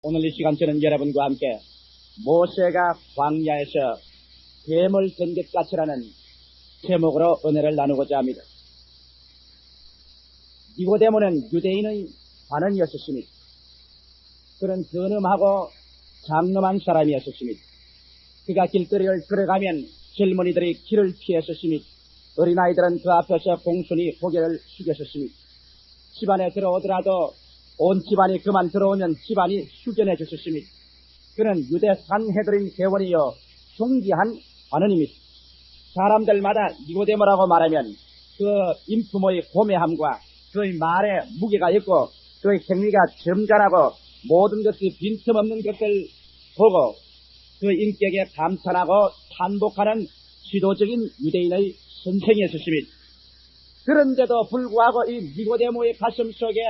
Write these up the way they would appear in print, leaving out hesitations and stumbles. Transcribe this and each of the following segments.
오늘 이 시간 저는 여러분과 함께 모세가 광야에서 뱀을 든 것 같이라는 제목으로 은혜를 나누고자 합니다. 니고데모는 유대인의 관원이었습니다. 그는 근엄하고 장엄한 사람이었습니다. 그가 길거리를 걸어가면 젊은이들이 길을 피했습니다. 어린아이들은 그 앞에서 공손히 고개를 숙였습니다. 집안에 들어오더라도 온 집안이 그만 들어오면 집안이 숙연해 졌습니다. 그는 유대 산헤드린 회원이요 존귀한 관원입니다. 사람들마다 니고데모라고 말하면 그 인품의 고매함과 그의 말에 무게가 있고 그의 행위가 점잖하고 모든 것이 빈틈없는 것을 보고 그 인격에 감탄하고 탄복하는 지도적인 유대인의 선생이었습니다. 그런데도 불구하고 이 니고데모의 가슴 속에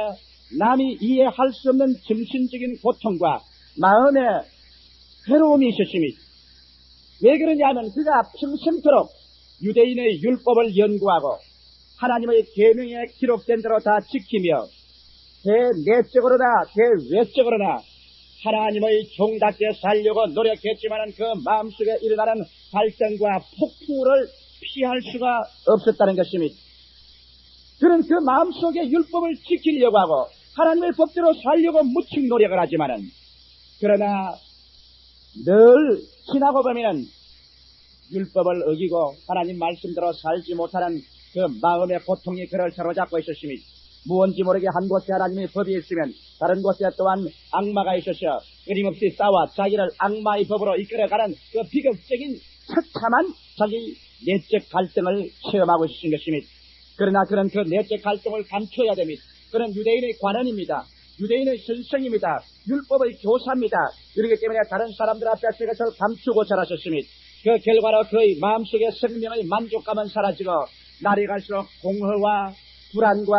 남이 이해할 수 없는 정신적인 고통과 마음의 괴로움이 있었습니다. 왜 그러냐면 그가 평생토록 유대인의 율법을 연구하고 하나님의 계명에 기록된 대로 다 지키며 대내적으로나 대외적으로나 하나님의 종답게 살려고 노력했지만 그 마음속에 일어나는 갈등과 폭풍을 피할 수가 없었다는 것입니다. 그는 그 마음속에 율법을 지키려고 하고 하나님의 법대로 살려고 무척 노력을 하지만은 그러나 늘 지나고 보면은 율법을 어기고 하나님 말씀대로 살지 못하는 그 마음의 고통이 그를 사로잡고 있었습니다. 무언지 모르게 한 곳에 하나님의 법이 있으면 다른 곳에 또한 악마가 있어서 끊임없이 싸워 자기를 악마의 법으로 이끌어가는 그 비극적인 처참한 자기 내적 갈등을 체험하고 있으신 것입니다. 그러나 그는 그 내적 갈등을 감춰야 됩니다. 그는 유대인의 관원입니다. 유대인의 선생입니다. 율법의 교사입니다. 그렇기 때문에 다른 사람들 앞에 그것을 감추고 자라셨습니다. 그 결과로 그의 마음속에 생명의 만족감은 사라지고 날이 갈수록 공허와 불안과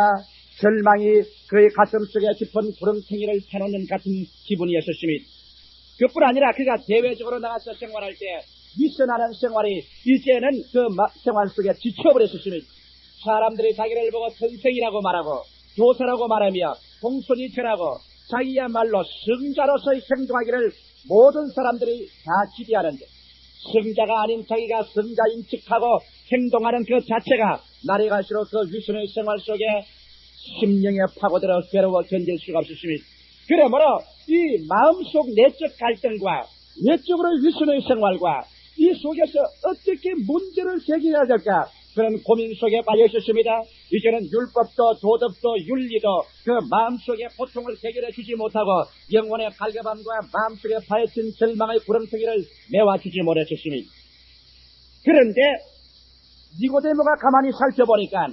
절망이 그의 가슴속에 깊은 구렁텅이를 패놓는 같은 기분이었습니다. 그뿐 아니라 그가 대외적으로 나가서 생활할 때 미션하는 생활이 이제는 그 생활 속에 지쳐버렸습니다. 사람들이 자기를 보고 선생이라고 말하고 교사라고 말하며 공손히 전하고 자기야말로 성자로서의 행동하기를 모든 사람들이 다 기대하는데 성자가 아닌 자기가 성자인 척하고 행동하는 그 자체가 날이 갈수록 그 위선의 생활 속에 심령에 파고들어 괴로워 견딜 수가 없었습니다. 그러므로 이 마음속 내적 갈등과 외적으로의 위선의 생활과 이 속에서 어떻게 문제를 해결해야 될까 그런 고민 속에 빠져 있었습니다. 이제는 율법도 도덕도 윤리도 그 마음속에 고통을 해결해 주지 못하고 영혼의 갈급함과 마음속에 파헤친 절망의 구렁텅이를 메워주지 못했습니다. 그런데 니고데모가 가만히 살펴보니까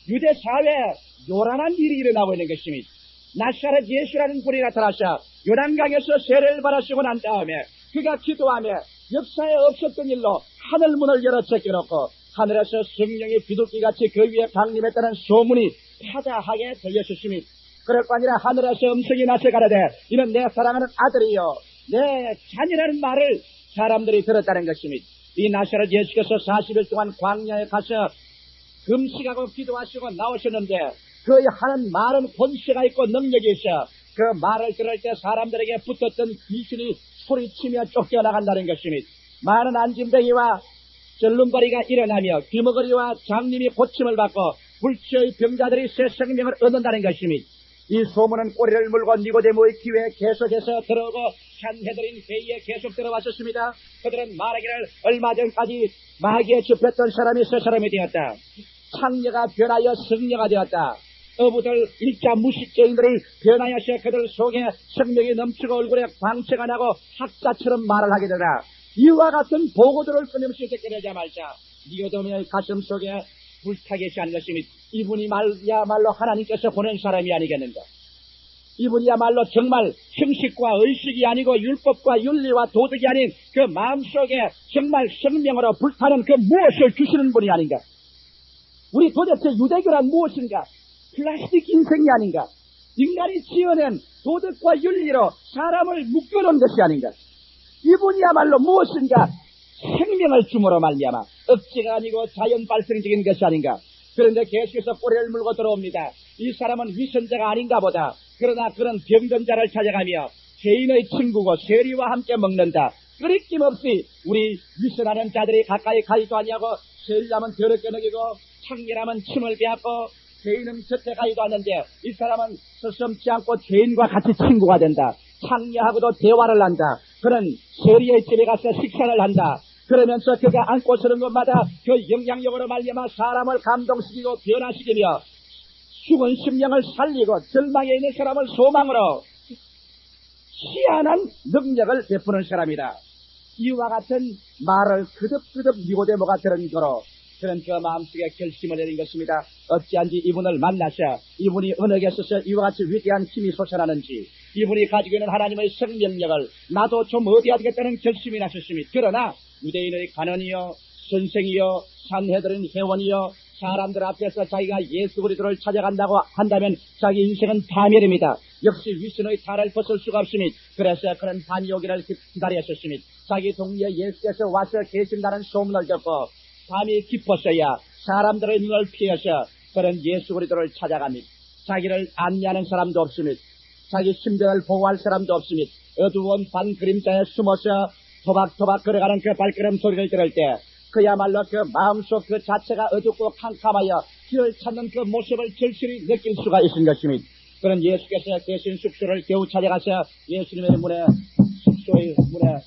유대 사회에 요란한 일이 일어나고 있는 것입니다. 나사렛 예수라는 분이 나타나서 요단강에서 세례를 받으시고 난 다음에 그가 기도하며 역사에 없었던 일로 하늘문을 열어 제껴놓고 하늘에서 성령의 비둘기같이 그 위에 강림했다는 소문이 파다하게 들렸습니다. 그럴 거 아니라 하늘에서 음성이 나서 가라되 이는 내 사랑하는 아들이요 내 자녀라는 말을 사람들이 들었다는 것입니다. 이 나사렛 예수께서 40일 동안 광야에 가서 금식하고 기도하시고 나오셨는데 그의 하는 말은 권세가 있고 능력이 있어 그 말을 들을 때 사람들에게 붙었던 귀신이 소리치며 쫓겨나간다는 것입니다. 많은 안진뱅이와 절름거리가 일어나며 귀머거리와 장님이 고침을 받고 불치의 병자들이 새 생명을 얻는다는 것입니다. 이 소문은 꼬리를 물고 니고데모의 귀에 계속해서 들어오고 산헤드린 회의에 계속 들어왔었습니다. 그들은 말하기를 얼마 전까지 마귀에 짚혔던 사람이 새 사람이 되었다. 창녀가 변하여 성녀가 되었다. 어부들 일자 무식죄인들이 변하여서 그들 속에 생명이 넘치고 얼굴에 광채가 나고 학자처럼 말을 하게 되다. 이와 같은 보고들을 끊임없이 듣게 되자마자 니고데모의 가슴 속에 불타게 하는 것입니다. 이분이 말야말로 하나님께서 보낸 사람이 아니겠는가. 이분이야말로 정말 형식과 의식이 아니고 율법과 윤리와 도덕이 아닌 그 마음속에 정말 생명으로 불타는 그 무엇을 주시는 분이 아닌가. 우리 도대체 유대교란 무엇인가? 플라스틱 인생이 아닌가? 인간이 지어낸 도덕과 윤리로 사람을 묶어놓은 것이 아닌가? 이분이야말로 무엇인가? 생명을 줌으로 말미암아 억지가 아니고 자연 발생적인 것이 아닌가? 그런데 계속해서 꼬리를 물고 들어옵니다. 이 사람은 위선자가 아닌가 보다. 그러나 그는 병든 자를 찾아가며 죄인의 친구고 세리와 함께 먹는다. 끓이낌 없이 우리 위선하는 자들이 가까이 가지도 아니하고 세리라면 더럽게 먹이고 창렬하면 침을 빼앗고 죄인은 곁에 가지도 않는데 이 사람은 서슴지 않고 죄인과 같이 친구가 된다. 창녀하고도 대화를 한다. 그는 세리의 집에 가서 식사를 한다. 그러면서 그가 안고 서는 것마다 그 영향력으로 말미암아 사람을 감동시키고 변화시키며 죽은 심령을 살리고 절망에 있는 사람을 소망으로 희한한 능력을 베푸는 사람이다. 이와 같은 말을 그득그득 니고데모가 들은 거로 그는 그 마음속에 결심을 내린 것입니다. 어찌한지 이분을 만나서 이분이 어느 곳에서 이와 같이 위대한 힘이 솟아나는지 이분이 가지고 있는 하나님의 생명력을 나도 좀 얻어야 되겠다는 결심이 나셨습니다. 그러나 유대인의 관원이요 선생이요 산헤드린 회원이요 사람들 앞에서 자기가 예수 그리스도를 찾아간다고 한다면 자기 인생은 파멸입니다. 역시 위선의 탈을 벗을 수가 없습니다. 그래서 그는 밤이 오기를 기다렸었습니다. 자기 동리에 예수께서 와서 계신다는 소문을 듣고 밤이 깊었어야 사람들의 눈을 피해서 그는 예수 그리스도를 찾아갑니다. 자기를 안내하는 사람도 없습니다. 자기 신변을 보호할 사람도 없습니다. 어두운 반 그림자에 숨어서 토박토박 걸어가는 그 발걸음 소리를 들을 때 그야말로 그 마음속 그 자체가 어둡고 캄캄하여 길을 찾는 그 모습을 절실히 느낄 수가 있는 것입니다. 그런 예수께서 계신 숙소를 겨우 찾아가서 예수님의 문에 숙소의 문에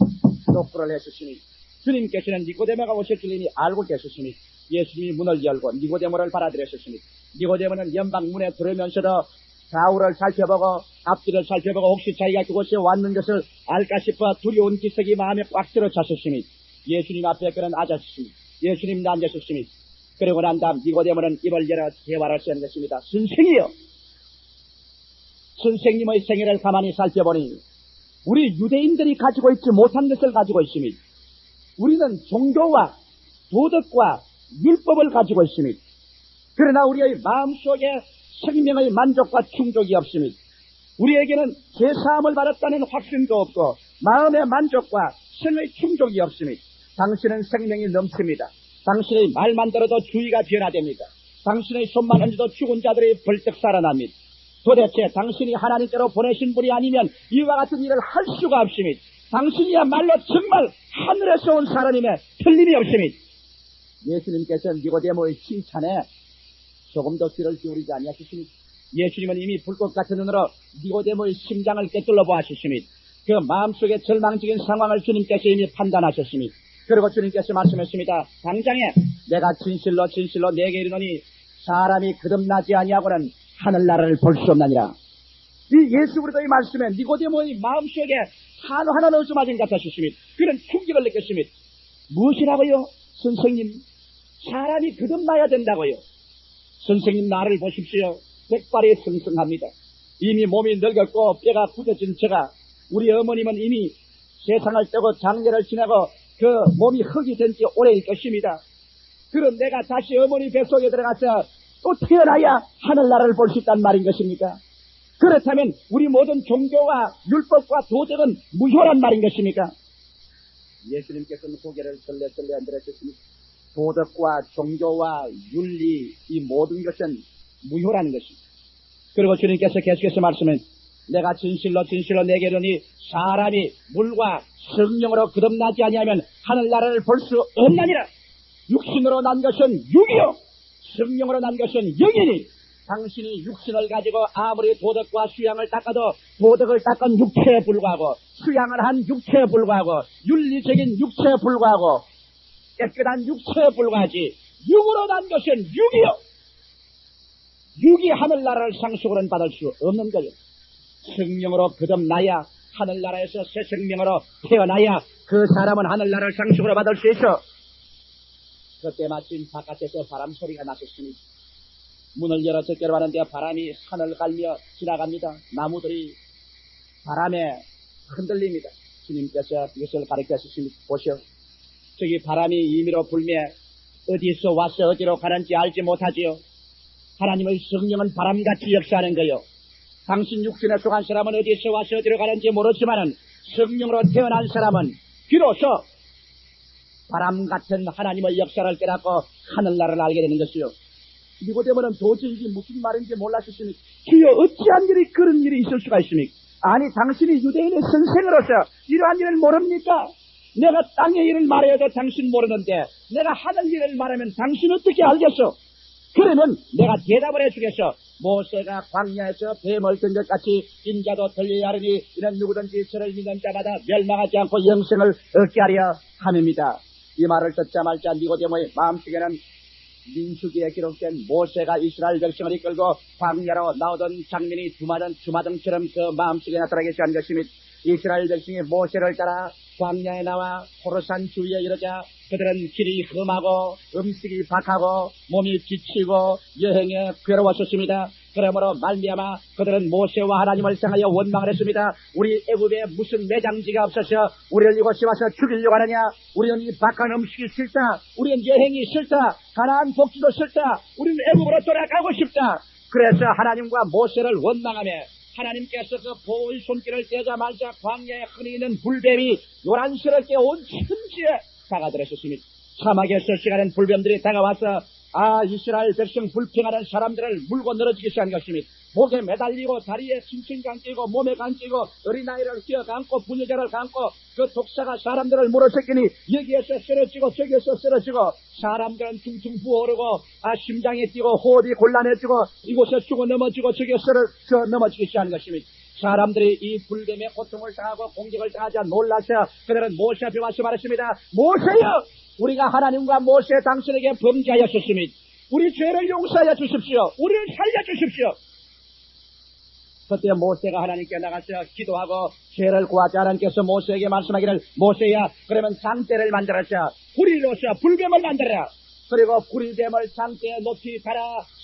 노크를 했으시니 주님께서는 니고데모가 오실 줄 이미 알고 계셨으니 예수님이 문을 열고 니고데모를 받아들였으니 니고데모는 연방 문에 들으면서도 좌우를 살펴보고 앞뒤를 살펴보고 혹시 자기가 그곳에 왔는 것을 알까 싶어 두려운 기색이 마음에 꽉 들어찼었으니 예수님 앞에 그는 앉았으니 예수님도 앉으셨으니 그리고 난 다음 니고데모는 입을 열어 대화를 시작한 것입니다. 선생이요, 선생님의 생애를 가만히 살펴보니 우리 유대인들이 가지고 있지 못한 것을 가지고 있습니다. 우리는 종교와 도덕과 율법을 가지고 있습니다. 그러나 우리의 마음속에 생명의 만족과 충족이 없습니다. 우리에게는 제사함을 받았다는 확신도 없고 마음의 만족과 생의 충족이 없습니다. 당신은 생명이 넘칩니다. 당신의 말만 들어도 주의가 변화됩니다. 당신의 손만 얹어도 죽은 자들이 벌떡 살아납니다. 도대체 당신이 하나님께로 보내신 분이 아니면 이와 같은 일을 할 수가 없습니다. 당신이야말로 정말 하늘에서 온 사람임에 틀림이 없습니다. 예수님께서 니고데모의 칭찬에 조금도 귀를 기울이지 아니하셨습니다. 예수님은 이미 불꽃 같은 눈으로 니고데모의 심장을 꿰뚫어 보았습니다. 그 마음속의 절망적인 상황을 주님께서 이미 판단하셨습니다. 그리고 주님께서 말씀했습니다. 당장에 내가 진실로 진실로 내게 이르노니 사람이 거듭나지 아니하고는 하늘나라를 볼 수 없나니라. 이 예수 그리스도의 말씀에 니고데모의 마음속에 한우 하나 넣을 수 맞은 것 같았습니다. 그는 충격을 느꼈습니다. 무엇이라고요? 선생님, 사람이 거듭나야 된다고요. 선생님, 나를 보십시오. 백발이 성성합니다. 이미 몸이 늙었고 뼈가 굳어진 제가, 우리 어머님은 이미 세상을 떼고 장례를 지나고 그 몸이 흙이 된 지 오래일 것입니다. 그럼 내가 다시 어머니 뱃속에 들어가서 또 태어나야 하늘나라를 볼 수 있단 말인 것입니까? 그렇다면 우리 모든 종교와 율법과 도덕은 무효란 말인 것입니까? 예수님께서는 고개를 설레설레 흔들었습니다. 도덕과 종교와 윤리, 이 모든 것은 무효라는 것입니다. 그리고 주님께서 계속해서 말씀은 내가 진실로 진실로 내게 이르니 사람이 물과 성령으로 거듭나지 아니하면 하늘나라를 볼 수 없나니라. 육신으로 난 것은 육이요 성령으로 난 것은 영이니 당신이 육신을 가지고 아무리 도덕과 수양을 닦아도 도덕을 닦은 육체에 불과하고 수양을 한 육체에 불과하고 윤리적인 육체에 불과하고 깨끗한 육체에 불과하지 육으로 난 것은 육이요 육이 하늘나라를 상속으로는 받을 수 없는 거예요. 성령으로 거듭나야 하늘나라에서 새 생명으로 태어나야 그 사람은 하늘나라를 상속으로 받을 수 있어. 그때 마침 바깥에서 바람 소리가 났었습니다. 문을 열어 적게로 하는데 바람이 산을 갈며 지나갑니다. 나무들이 바람에 흔들립니다. 주님께서 이것을 가르쳐주십니다. 보시오. 저기 바람이 임의로 불며 어디서 와서 어디로 가는지 알지 못하지요. 하나님의 성령은 바람같이 역사하는 거요. 당신 육신에 속한 사람은 어디서 와서 어디로 가는지 모르지만은 성령으로 태어난 사람은 비로소 바람 같은 하나님의 역사를 깨닫고 하늘나라를 알게 되는 것이요. 니고데모는 도저히 이게 무슨 말인지 몰랐으니 주여 어찌한 일이 그런 일이 있을 수가 있습니까? 아니 당신이 유대인의 선생으로서 이러한 일을 모릅니까? 내가 땅의 일을 말해도 당신 모르는데 내가 하늘 일을 말하면 당신 어떻게 알겠어? 그러면 내가 대답을 해주겠어. 모세가 광야에서 뱀을 든 것 같이 인자도 들려야 하리니 이는 누구든지 저를 믿는 자마다 멸망하지 않고 영생을 얻게 하려 함입니다. 이 말을 듣자마자 니고데모의 마음속에는 민수기에 기록된 모세가 이스라엘 백성을 이끌고 광야로 나오던 장면이 주마등처럼 그 마음속에 나타나게 시작한 것입니다. 이스라엘 백성이 모세를 따라 광야에 나와 호르산 주위에 이르자 그들은 길이 험하고 음식이 박하고 몸이 지치고 여행에 괴로웠었습니다. 그러므로 말미암아 그들은 모세와 하나님을 향하여 원망을 했습니다. 우리 애굽에 무슨 매장지가 없어서 우리를 이곳에 와서 죽이려고 하느냐? 우리는 이 박한 음식이 싫다. 우리는 여행이 싫다. 가나안 복지도 싫다. 우리는 애굽으로 돌아가고 싶다. 그래서 하나님과 모세를 원망하며 하나님께서 그 보호의 손길을 떼자마자 광야에 흔히 있는 불뱀이 요란스럽게 온 천지에 다가들었습니다. 사막에서 시간은 불뱀들이 다가와서 이스라엘 백성 불평하는 사람들을 물고 늘어지기 시작한 것입니다. 목에 매달리고 다리에 칭칭 감기고 몸에 감기고 어린아이를 끼어 감고 부녀자를 감고 그 독사가 사람들을 물어뜯기니 여기에서 쓰러지고 저기에서 쓰러지고 사람들은 퉁퉁 부어오르고 심장이 뛰고 호흡이 곤란해지고 이곳에 죽어 넘어지고 저기에 쓰러져 넘어지기 시작한 것입니다. 사람들이 이 불뱀의 고통을 당하고 공격을 당하자 놀라서 그들은 모세 앞에 와서 말했습니다. 모세여! 우리가 하나님과 모세 당신에게 범죄하였습니다. 우리 죄를 용서하여 주십시오. 우리를 살려주십시오. 그때 모세가 하나님께 나가서 기도하고 죄를 구하자 하나님께서 모세에게 말씀하기를 모세야 그러면 장대를 만들어서 구리로서 불뱀을 만들어라. 그리고 구리뱀을 장대에 높이 달아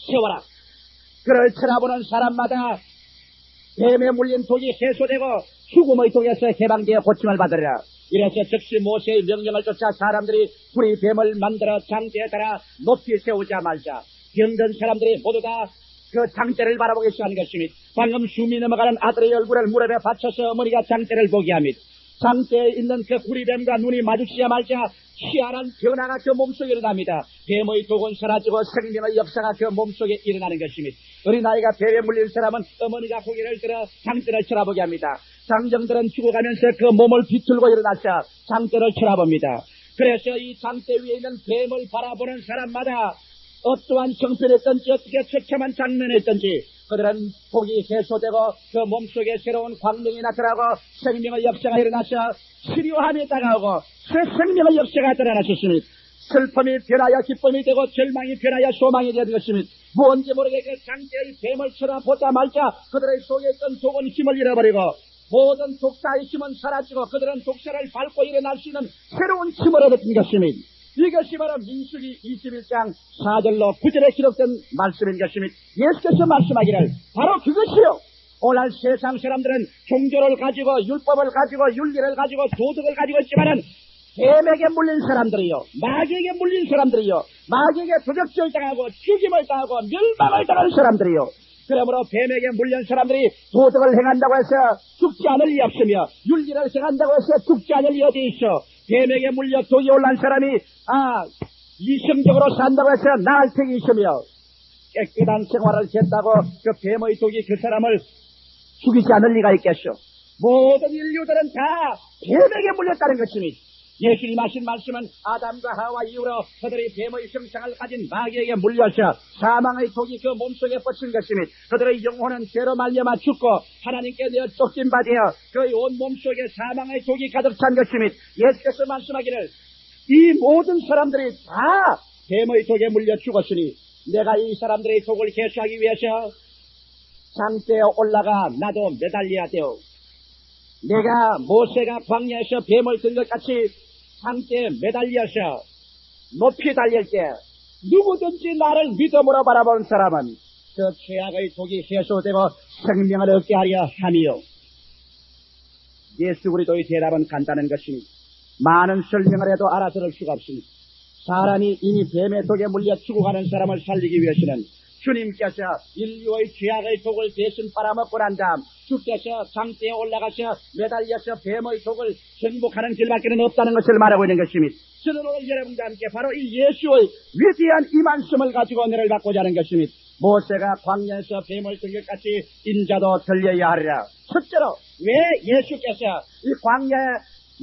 세워라. 그를 쳐다보는 사람마다 뱀에 물린 독이 해소되고 죽음의 독에서 해방되어 고침을 받으리라. 이래서 즉시 모세의 명령을 쫓아 사람들이 구리 뱀을 만들어 장대에 달아 높이 세우자 말자 병든 사람들이 모두 다 그 장대를 바라보기 시작한 것입니다. 방금 숨이 넘어가는 아들의 얼굴을 무릎에 받쳐서 어머니가 장대를 보게 합니다. 장대에 있는 그 구리뱀과 눈이 마주치자마자 희한한 변화가 그 몸속에 일어납니다. 뱀의 독은 사라지고 생명의 역사가 그 몸속에 일어나는 것입니다. 어린아이가 뱀에 물린 사람은 어머니가 고개를 들어 장대를 쳐다보게 합니다. 장정들은 죽어가면서 그 몸을 비틀고 일어나서 장대를 쳐다봅니다. 그래서 이 장대 위에 있는 뱀을 바라보는 사람마다 어떠한 형편이었던지 어떻게 처참한 장면이었던지 그들은 독이 해소되고 그 몸속에 새로운 광명이 나타나고 생명의 역사가 일어나서 치료함이 다가오고 새 생명의 역사가 드러나셨습니다. 슬픔이 변하여 기쁨이 되고 절망이 변하여 소망이 되는 것입니다. 무언지 모르게 그 장대의 뱀을 쳐다보자 말자 그들의 속에 있던 독은 힘을 잃어버리고 모든 독사의 힘은 사라지고 그들은 독사를 밟고 일어날 수 있는 새로운 힘을 얻은 것입니다. 이것이 바로 민수기 21장 4절로 9절에 기록된 말씀인 것입니다. 예수께서 말씀하기를 바로 그것이요. 오늘 세상 사람들은 종교를 가지고 율법을 가지고 윤리를 가지고 도덕을 가지고 있지만은 뱀에게 물린 사람들이요, 마귀에게 물린 사람들이요, 마귀에게 도적질 당하고 죽임을 당하고 멸망을 당하는 사람들이요. 그러므로 뱀에게 물린 사람들이 도덕을 행한다고 해서 죽지 않을 리 없으며 윤리를 행한다고 해서 죽지 않을 리 어디 있어. 뱀에게 물려 독이 올란 사람이 이성적으로 산다고 해서 나을 택이 있으며 깨끗한 생활을 했다고 그 뱀의 독이 그 사람을 죽이지 않을 리가 있겠소. 모든 인류들은 다 뱀에게 물렸다는 것입니다. 예수님 하신 말씀은 아담과 하와 이후로 그들이 뱀의 형상을 가진 마귀에게 물려서 사망의 독이 그 몸속에 뻗친 것입니다. 그들의 영혼은 죄로 말미암아 죽고 하나님께 내어 쫓김 받으며 그의 온 몸속에 사망의 독이 가득 찬 것입니다. 예수께서 말씀하기를 이 모든 사람들이 다 뱀의 독에 물려 죽었으니 내가 이 사람들의 독을 해소하기 위해서 장대에 올라가 나도 매달려야 돼요. 내가 모세가 광야에서 뱀을 든 것 같이 장대에 매달려서 높이 달릴 때 누구든지 나를 믿음으로 바라보는 사람은 그 죄악의 독이 해소되고 생명을 얻게 하려 함이요. 예수 그리스도의 대답은 간단한 것입니다. 많은 설명을 해도 알아들을 수가 없습니다. 사람이 이미 뱀의 독에 물려 죽어가는 사람을 살리기 위해서는 주님께서 인류의 죄악의 독을 대신 빨아먹고 난 다음 주께서 장대에 올라가서 매달려서 뱀의 독을 정복하는 길밖에는 없다는 것을 말하고 있는 것입니다. 저는 오늘 여러분과 함께 바로 이 예수의 위대한 이 말씀을 가지고 은혜를 받고자 하는 것입니다. 모세가 광야에서 뱀을 든 것 같이 인자도 들려야 하리라. 첫째로 왜 예수께서 이 광야에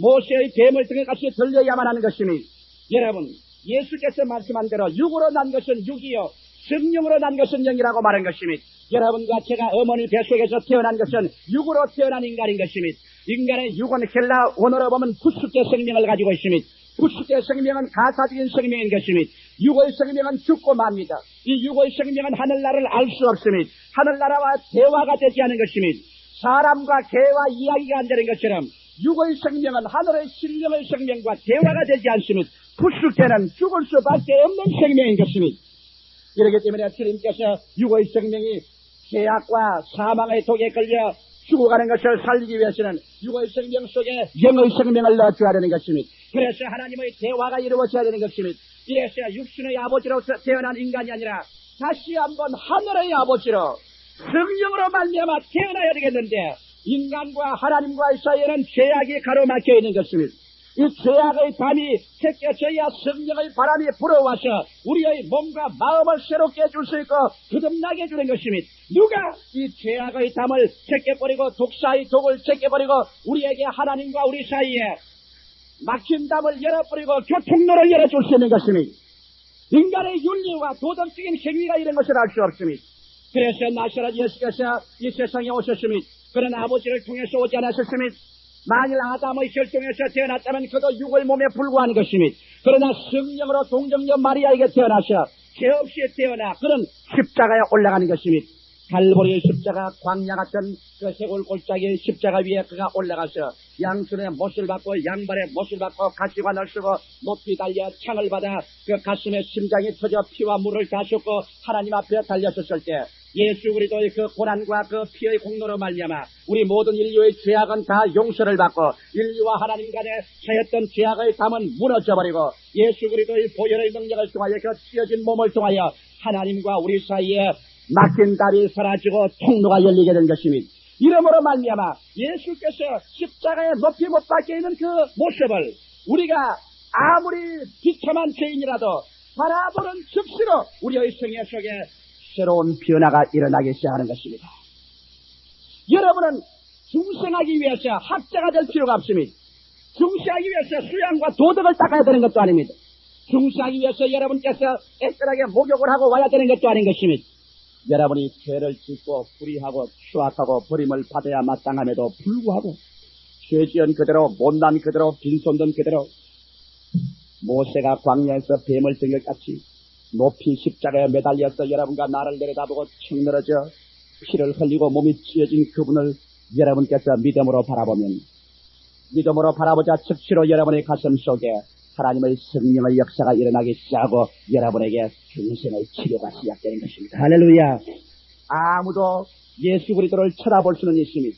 모세의 뱀을 든 것 같이 들려야만 하는 것입니다. 여러분, 예수께서 말씀한 대로 육으로 난 것은 육이요 성령으로 난 것은 영이라고 말한 것입니다. 여러분과 제가 어머니 뱃속에서 태어난 것은 육으로 태어난 인간인 것입니다. 인간의 육은 헬라 원어로 보면 부수의 생명을 가지고 있습니다. 부수의 생명은 가사적인 생명인 것입니다. 육의 생명은 죽고 맙니다. 이 육의 생명은 하늘나라를 알 수 없습니다. 하늘나라와 대화가 되지 않은 것입니다. 사람과 개와 이야기가 안 되는 것처럼 육의 생명은 하늘의 신령의 생명과 대화가 되지 않습니다. 부수께는 죽을 수밖에 없는 생명인 것입니다. 이렇기 때문에 주님께서 육의 생명이 죄악과 사망의 독에 걸려 죽어가는 것을 살리기 위해서는 육의 생명 속에 영의 생명을 넣어줘야 되는 것입니다. 그래서 하나님의 대화가 이루어져야 되는 것입니다. 이래서 육신의 아버지로서 태어난 인간이 아니라 다시 한번 하늘의 아버지로 성령으로 말미암아 태어나야 되겠는데 인간과 하나님과의 사이에는 죄악이 가로막혀 있는 것입니다. 이 죄악의 밤이 새겨져야 성령의 바람이 불어와서 우리의 몸과 마음을 새롭게 해줄 수 있고 거듭나게 해주는 것입니다. 누가 이 죄악의 담을 제껴버리고 독사의 독을 제껴버리고 우리에게 하나님과 우리 사이에 막힌 담을 열어버리고 교통로를 열어줄 수 있는 것입니다. 인간의 윤리와 도덕적인 행위가 이런 것을 알 수 없습니다. 그래서 나사렛 예수께서 이 세상에 오셨습니다. 그런 아버지를 통해서 오지 않았었습니다. 만일 아담의 혈통에서 태어났다면 그도 육의 몸에 불과한 것입니다. 그러나 성령으로 동정녀 마리아에게 태어나서 죄 없이 태어나 그는 십자가에 올라가는 것입니다. 갈보리의 십자가, 광야 같은 그 해골 골짜기의 십자가 위에 그가 올라가서 양손에 못을 받고 양발에 못을 받고 가시관을 쓰고 높이 달려 창을 받아 그 가슴에 심장이 터져 피와 물을 다 쏟고 하나님 앞에 달렸었을 때 예수 그리스도의 그 고난과 그 피의 공로로 말미암아 우리 모든 인류의 죄악은 다 용서를 받고 인류와 하나님 간에 차였던 죄악의 담은 무너져버리고 예수 그리스도의 보혈의 능력을 통하여 그 찢어진 몸을 통하여 하나님과 우리 사이에 막힌 답이 사라지고 통로가 열리게 된 것입니다. 이러므로 말미암아 예수께서 십자가에 높이 못 박혀 있는 그 모습을 우리가 아무리 비참한 죄인이라도 바라보는 즉시로 우리의 생애 속에 새로운 변화가 일어나기 시작하는 것입니다. 여러분은 중생하기 위해서 학자가 될 필요가 없습니다. 중생하기 위해서 수양과 도덕을 닦아야 되는 것도 아닙니다. 중생하기 위해서 여러분께서 애절하게 목욕을 하고 와야 되는 것도 아닌 것입니다. 여러분이 죄를 짓고 불의하고 추악하고 버림을 받아야 마땅함에도 불구하고 죄지은 그대로 못난 그대로 빈손든 그대로 모세가 광야에서 뱀을 든 것 같이 높이 십자가에 매달려서 여러분과 나를 내려다보고 척 늘어져 피를 흘리고 몸이 찢어진 그분을 여러분께서 믿음으로 바라보자 즉시로 여러분의 가슴 속에 하나님의 성령의 역사가 일어나기 시작하고 여러분에게 평생의 치료가 시작되는 것입니다. 할렐루야. 아무도 예수 그리스도를 쳐다볼 수는 있습니다.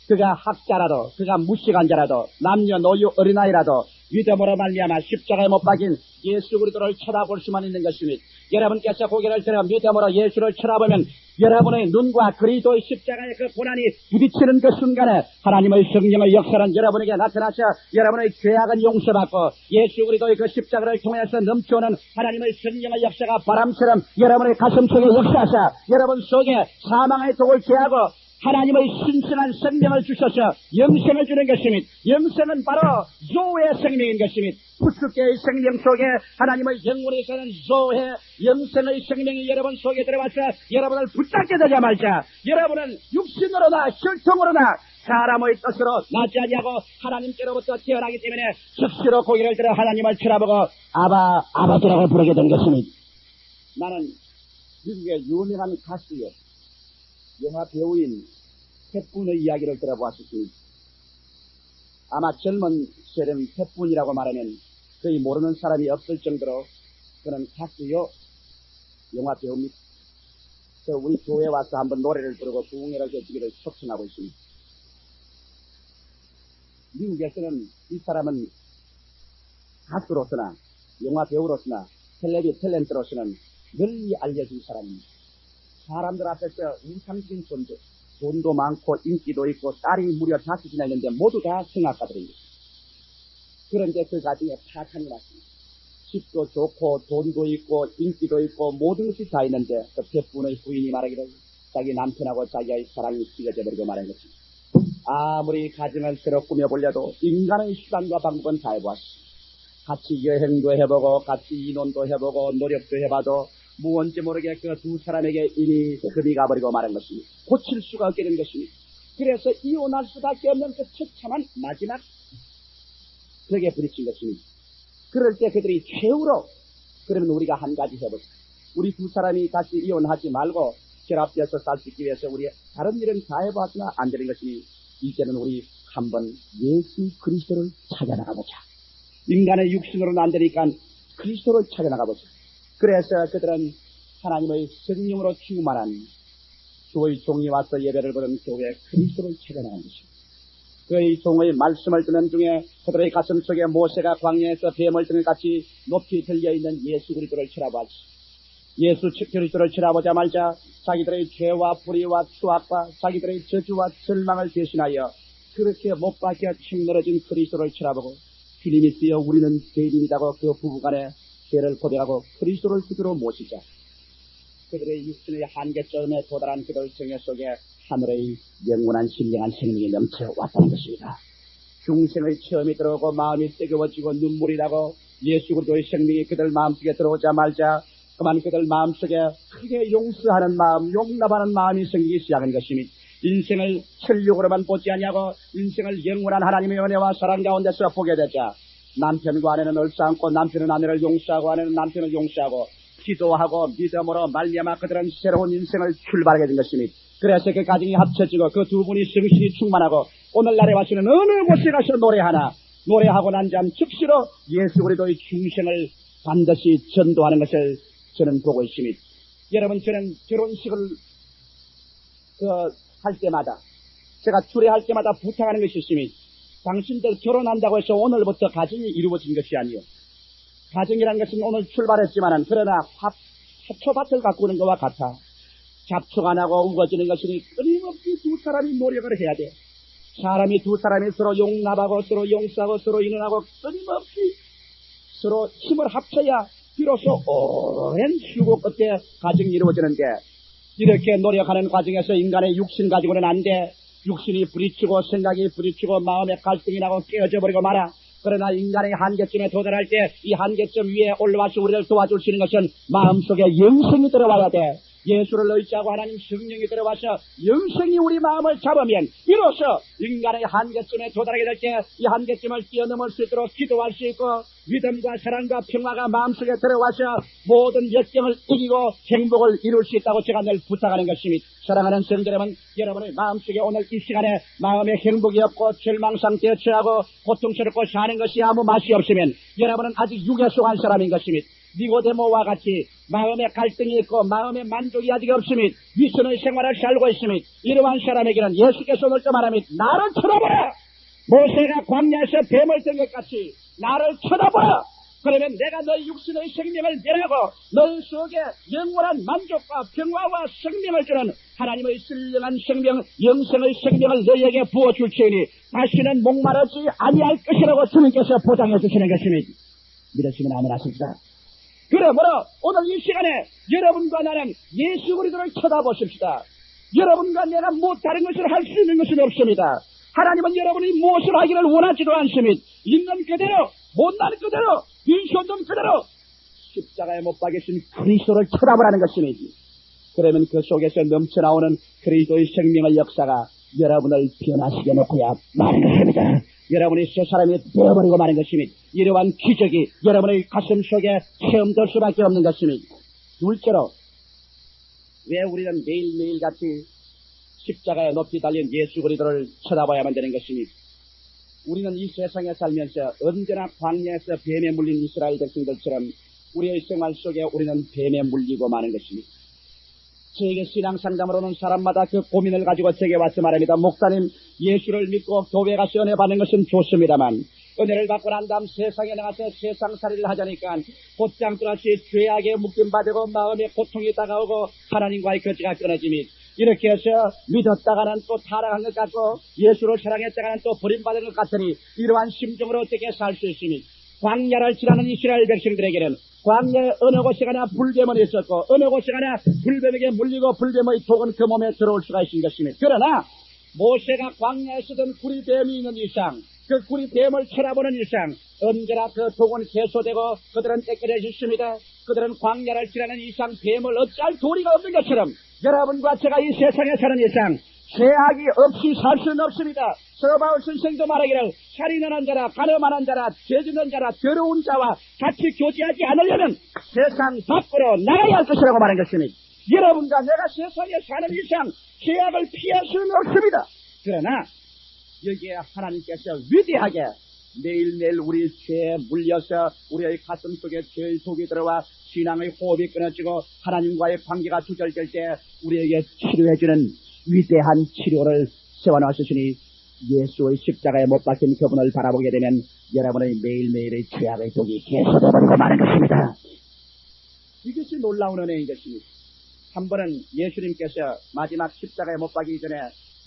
그가 학자라도 그가 무식한 자라도 남녀노유 어린아이라도 믿음으로 말미암아 십자가에 못 박인 예수 그리스도를 쳐다볼 수만 있는 것입니다. 여러분께서 고개를 들어 믿음으로 예수를 쳐다보면 여러분의 눈과 그리스도의 십자가의 그 고난이 부딪히는 그 순간에 하나님의 성령의 역사는 여러분에게 나타나서 여러분의 죄악은 용서받고 예수 그리스도의 그 십자가를 통해서 넘쳐오는 하나님의 성령의 역사가 바람처럼 여러분의 가슴 속에 역사하사 여러분 속에 사망의 독을 제하고 하나님의 신선한 생명을 주셔서 영생을 주는 것입니다. 영생은 바로 조의 생명인 것입니다. 푸스케의 생명 속에 하나님의 영혼이 사는 조의 영생의 생명이 여러분 속에 들어와서 여러분을 붙잡게 되자마자 여러분은 육신으로나 혈통으로나 사람의 뜻으로 나지 아니하고 하나님께로부터 태어나기 때문에 즉시로 고개를 들어 하나님을 쳐다보고 아버지라고 부르게 된 것입니다. 나는 미국의 유명한 가수요 영화 배우인 팻분의 이야기를 들어보았습니다. 아마 젊은 세대는 팻분이라고 말하면 거의 모르는 사람이 없을 정도로 그는 가수요 영화 배우입니다. 우리 교회에 와서 한번 노래를 부르고 부흥회를 해주기를 촉청하고 있습니다. 미국에서는 이 사람은 가수로서나 영화 배우로서나 텔레비 탤런트로서는 널리 알려진 사람입니다. 사람들 앞에서 이상적인 존재, 돈도 많고 인기도 있고 딸이 무려 5이나 있는데 모두 다 성악가들입니다. 그런데 그 가정에 파탄이 났습니다. 집도 좋고 돈도 있고 인기도 있고 모든 것이 다 있는데 그 백분의 부인이 말하기를 자기 남편하고 자기 아이 사랑이 찢어져 버리고 말한 것입니다. 아무리 가정을 새로 꾸며보려도 인간의 수단과 방법은 다 해보았습니다. 같이 여행도 해보고 같이 인혼도 해보고 노력도 해봐도 무언지 모르게 그 두 사람에게 이미 금이 가버리고 말한 것입니다. 고칠 수가 없게 된 것입니다. 그래서 이혼할 수밖에 없는 그 처참한 마지막 벽에 부딪힌 것입니다. 그럴 때 그들이 최후로 그러면 우리가 한 가지 해보자. 우리 두 사람이 같이 이혼하지 말고 결합되어서 살 수 있기 위해서 우리 다른 일은 다 해보았으나 안 되는 것이니 이제는 우리 한번 예수 그리스도를 찾아나가보자. 인간의 육신으로는 안 되니까 그리스도를 찾아나가보자. 그래서 그들은 하나님의 성령으로 충만한 주의 종이 와서 예배를 보는 교회 그리스도를 찾아나간 것입니다. 그의 종의 말씀을 듣는 중에 그들의 가슴 속에 모세가 광야에서 뱀을 등을 같이 높이 들려있는 예수 그리스도를 쳐다보았지. 예수 그리스도를 쳐다보자 말자 자기들의 죄와 불의와 추악과 자기들의 저주와 절망을 대신하여 그렇게 못 박혀 힘들어진 그리스도를 쳐다보고 주님이 쓰여 우리는 죄인이라고 그 부부간에 죄를 고백하고 그리스도를 구주로 모시자. 그들의 육신의 한계점에 도달한 그들 정예 속에 하늘의 영원한 신령한 생명이 넘쳐왔다는 것입니다. 중생의 처음이 들어오고 마음이 뜨거워지고 눈물이 나고 예수 그리스도의 생명이 그들 마음속에 들어오자 말자 그만 그들 마음속에 크게 용서하는 마음, 용납하는 마음이 생기기 시작한 것입니다. 인생을 혈육으로만 보지 아니하고 인생을 영원한 하나님의 은혜와 사랑 가운데서 보게 되자 남편과 아내는 얼싸안고 남편은 아내를 용서하고 아내는 남편을 용서하고 기도하고 믿음으로 말미암아 그들은 새로운 인생을 출발하게 된 것입니다. 그래서 그 가정이 합쳐지고 그 두 분이 성실히 충만하고 오늘날에 와서는 어느 곳에 가서 노래하고 난 잠 즉시로 예수 그리스도의 중생을 반드시 전도하는 것을 저는 보고 있습니다. 여러분 저는 결혼식을 할 때마다 제가 주례할 때마다 부탁하는 것이 있습니다. 당신들 결혼한다고 해서 오늘부터 가정이 이루어진 것이 아니요. 가정이라는 것은 오늘 출발했지만은 그러나 화초밭을 가꾸는 것과 같아. 잡초 안 하고 우거지는 것이니 끊임없이 두 사람이 노력을 해야 돼. 사람이 두 사람이 서로 용납하고 서로 용서하고 서로 인원하고 끊임없이 서로 힘을 합쳐야 비로소 오랜 휴고 끝에 가정이 이루어지는데 이렇게 노력하는 과정에서 인간의 육신 가지고는 안 돼. 육신이 부딪히고 생각이 부딪히고 마음의 갈등이 나고 깨어져 버리고 말아. 그러나 인간의 한계점에 도달할 때 이 한계점 위에 올라와서 우리를 도와줄 수 있는 것은 마음속에 영생이 들어와야 돼. 예수를 의지하고 하나님 성령이 들어와서 영생이 우리 마음을 잡으면 이로써 인간의 한계점에 도달하게 될 때 이 한계점을 뛰어넘을 수 있도록 기도할 수 있고 믿음과 사랑과 평화가 마음속에 들어와서 모든 역경을 이기고 행복을 이룰 수 있다고 제가 늘 부탁하는 것입니다. 사랑하는 성도 여러분, 여러분의 마음속에 오늘 이 시간에 마음의 행복이 없고 절망 상태에 처하고 고통스럽고 사는 것이 아무 맛이 없으면 여러분은 아직 육에 속한 사람인 것입니다. 니고데모와 같이 마음의 갈등이 있고 마음의 만족이 아직 없으면 위선의 생활을 살고 있으면 이러한 사람에게는 예수께서 오늘 또 말합니다. 나를 쳐다보라. 모세가 광야에서 뱀을 든 것 같이 나를 쳐다보라. 그러면 내가 너희 육신의 생명을 내라고 너희 속에 영원한 만족과 평화와 생명을 주는 하나님의 신령한 생명, 영생의 생명을 너희에게 부어줄 테니 다시는 목마르지 아니할 것이라고 주님께서 보장해 주시는 것입니다. 믿으시면 아멘 하십시다. 그러므로 오늘 이 시간에 여러분과 나는 예수 그리스도를 쳐다보십시다. 여러분과 내가 다른 것을 할 수 있는 것은 없습니다. 하나님은 여러분이 무엇을 하기를 원하지도 않습니다. 있는 그대로, 못난 그대로, 빈손든 그대로 십자가에 못 박이신 그리스도를 쳐다보라는 것입니다. 그러면 그 속에서 넘쳐나오는 그리스도의 생명의 역사가 여러분을 변화시켜 놓고야 마는 것입니다. 여러분이 새 사람이 되어버리고 마는 것입니다. 이러한 기적이 여러분의 가슴 속에 체험될 수밖에 없는 것입니다. 둘째로 왜 우리는 매일매일 같이 십자가에 높이 달린 예수 그리스도를 쳐다봐야만 되는 것입니다. 우리는 이 세상에 살면서 언제나 광야에서 뱀에 물린 이스라엘 백성들처럼 우리의 생활 속에 우리는 뱀에 물리고 마는 것입니다. 저에게 신앙상담을 오는 사람마다 그 고민을 가지고 제게 와서 말합니다. 목사님, 예수를 믿고 교회 가서 은혜 받는 것은 좋습니다만 은혜를 받고 난 다음 세상에 나가서 세상살이를 하자니까 곧장 또다시 죄악에 묶임받고 마음에 고통이 다가오고 하나님과의 거리가 끊어짐이 이렇게 해서 믿었다가는 또 타락한 것 같고 예수를 사랑했다가는 또 버림받은 것 같으니 이러한 심정으로 어떻게 살 수 있으니 광야를 지나는 이스라엘 백성들에게는 광야의 어느 곳에 가나 불뱀은 있었고 어느 곳에 가나 불뱀에게 물리고 불뱀의 독은 그 몸에 들어올 수가 있는 것입니다. 그러나 모세가 광야에 쓰던 구리뱀이 있는 이상 그 구리뱀을 쳐다보는 이상 언제나 그 독은 해소되고 그들은 깨끗해졌습니다. 그들은 광야를 지나는 이상 뱀을 어찌할 도리가 없는 것처럼 여러분과 제가 이 세상에 사는 이상 죄악이 없이 살 수는 없습니다. 서바울 선생도 말하기를 살인하는 자라 간음하는 자라 죄짓는 자라 더러운 자와 같이 교제하지 않으려면 세상 밖으로 나가야 할 것이라고 말한 것입니다. 여러분과 내가 세상에 사는 이상 죄악을 피할 수는 없습니다. 그러나 여기에 하나님께서 위대하게 매일매일 우리 죄에 물려서 우리의 가슴 속에 죄의 독이 들어와 신앙의 호흡이 끊어지고 하나님과의 관계가 두절될 때 우리에게 치료해주는 위대한 치료를 세워놓으시니 예수의 십자가에 못 박힌 그분을 바라보게 되면 여러분의 매일매일의 죄악의 독이 개소되어버리고 마는 것입니다. 이것이 놀라운 은혜인 것입니다. 한 번은 예수님께서 마지막 십자가에 못 박히기 전에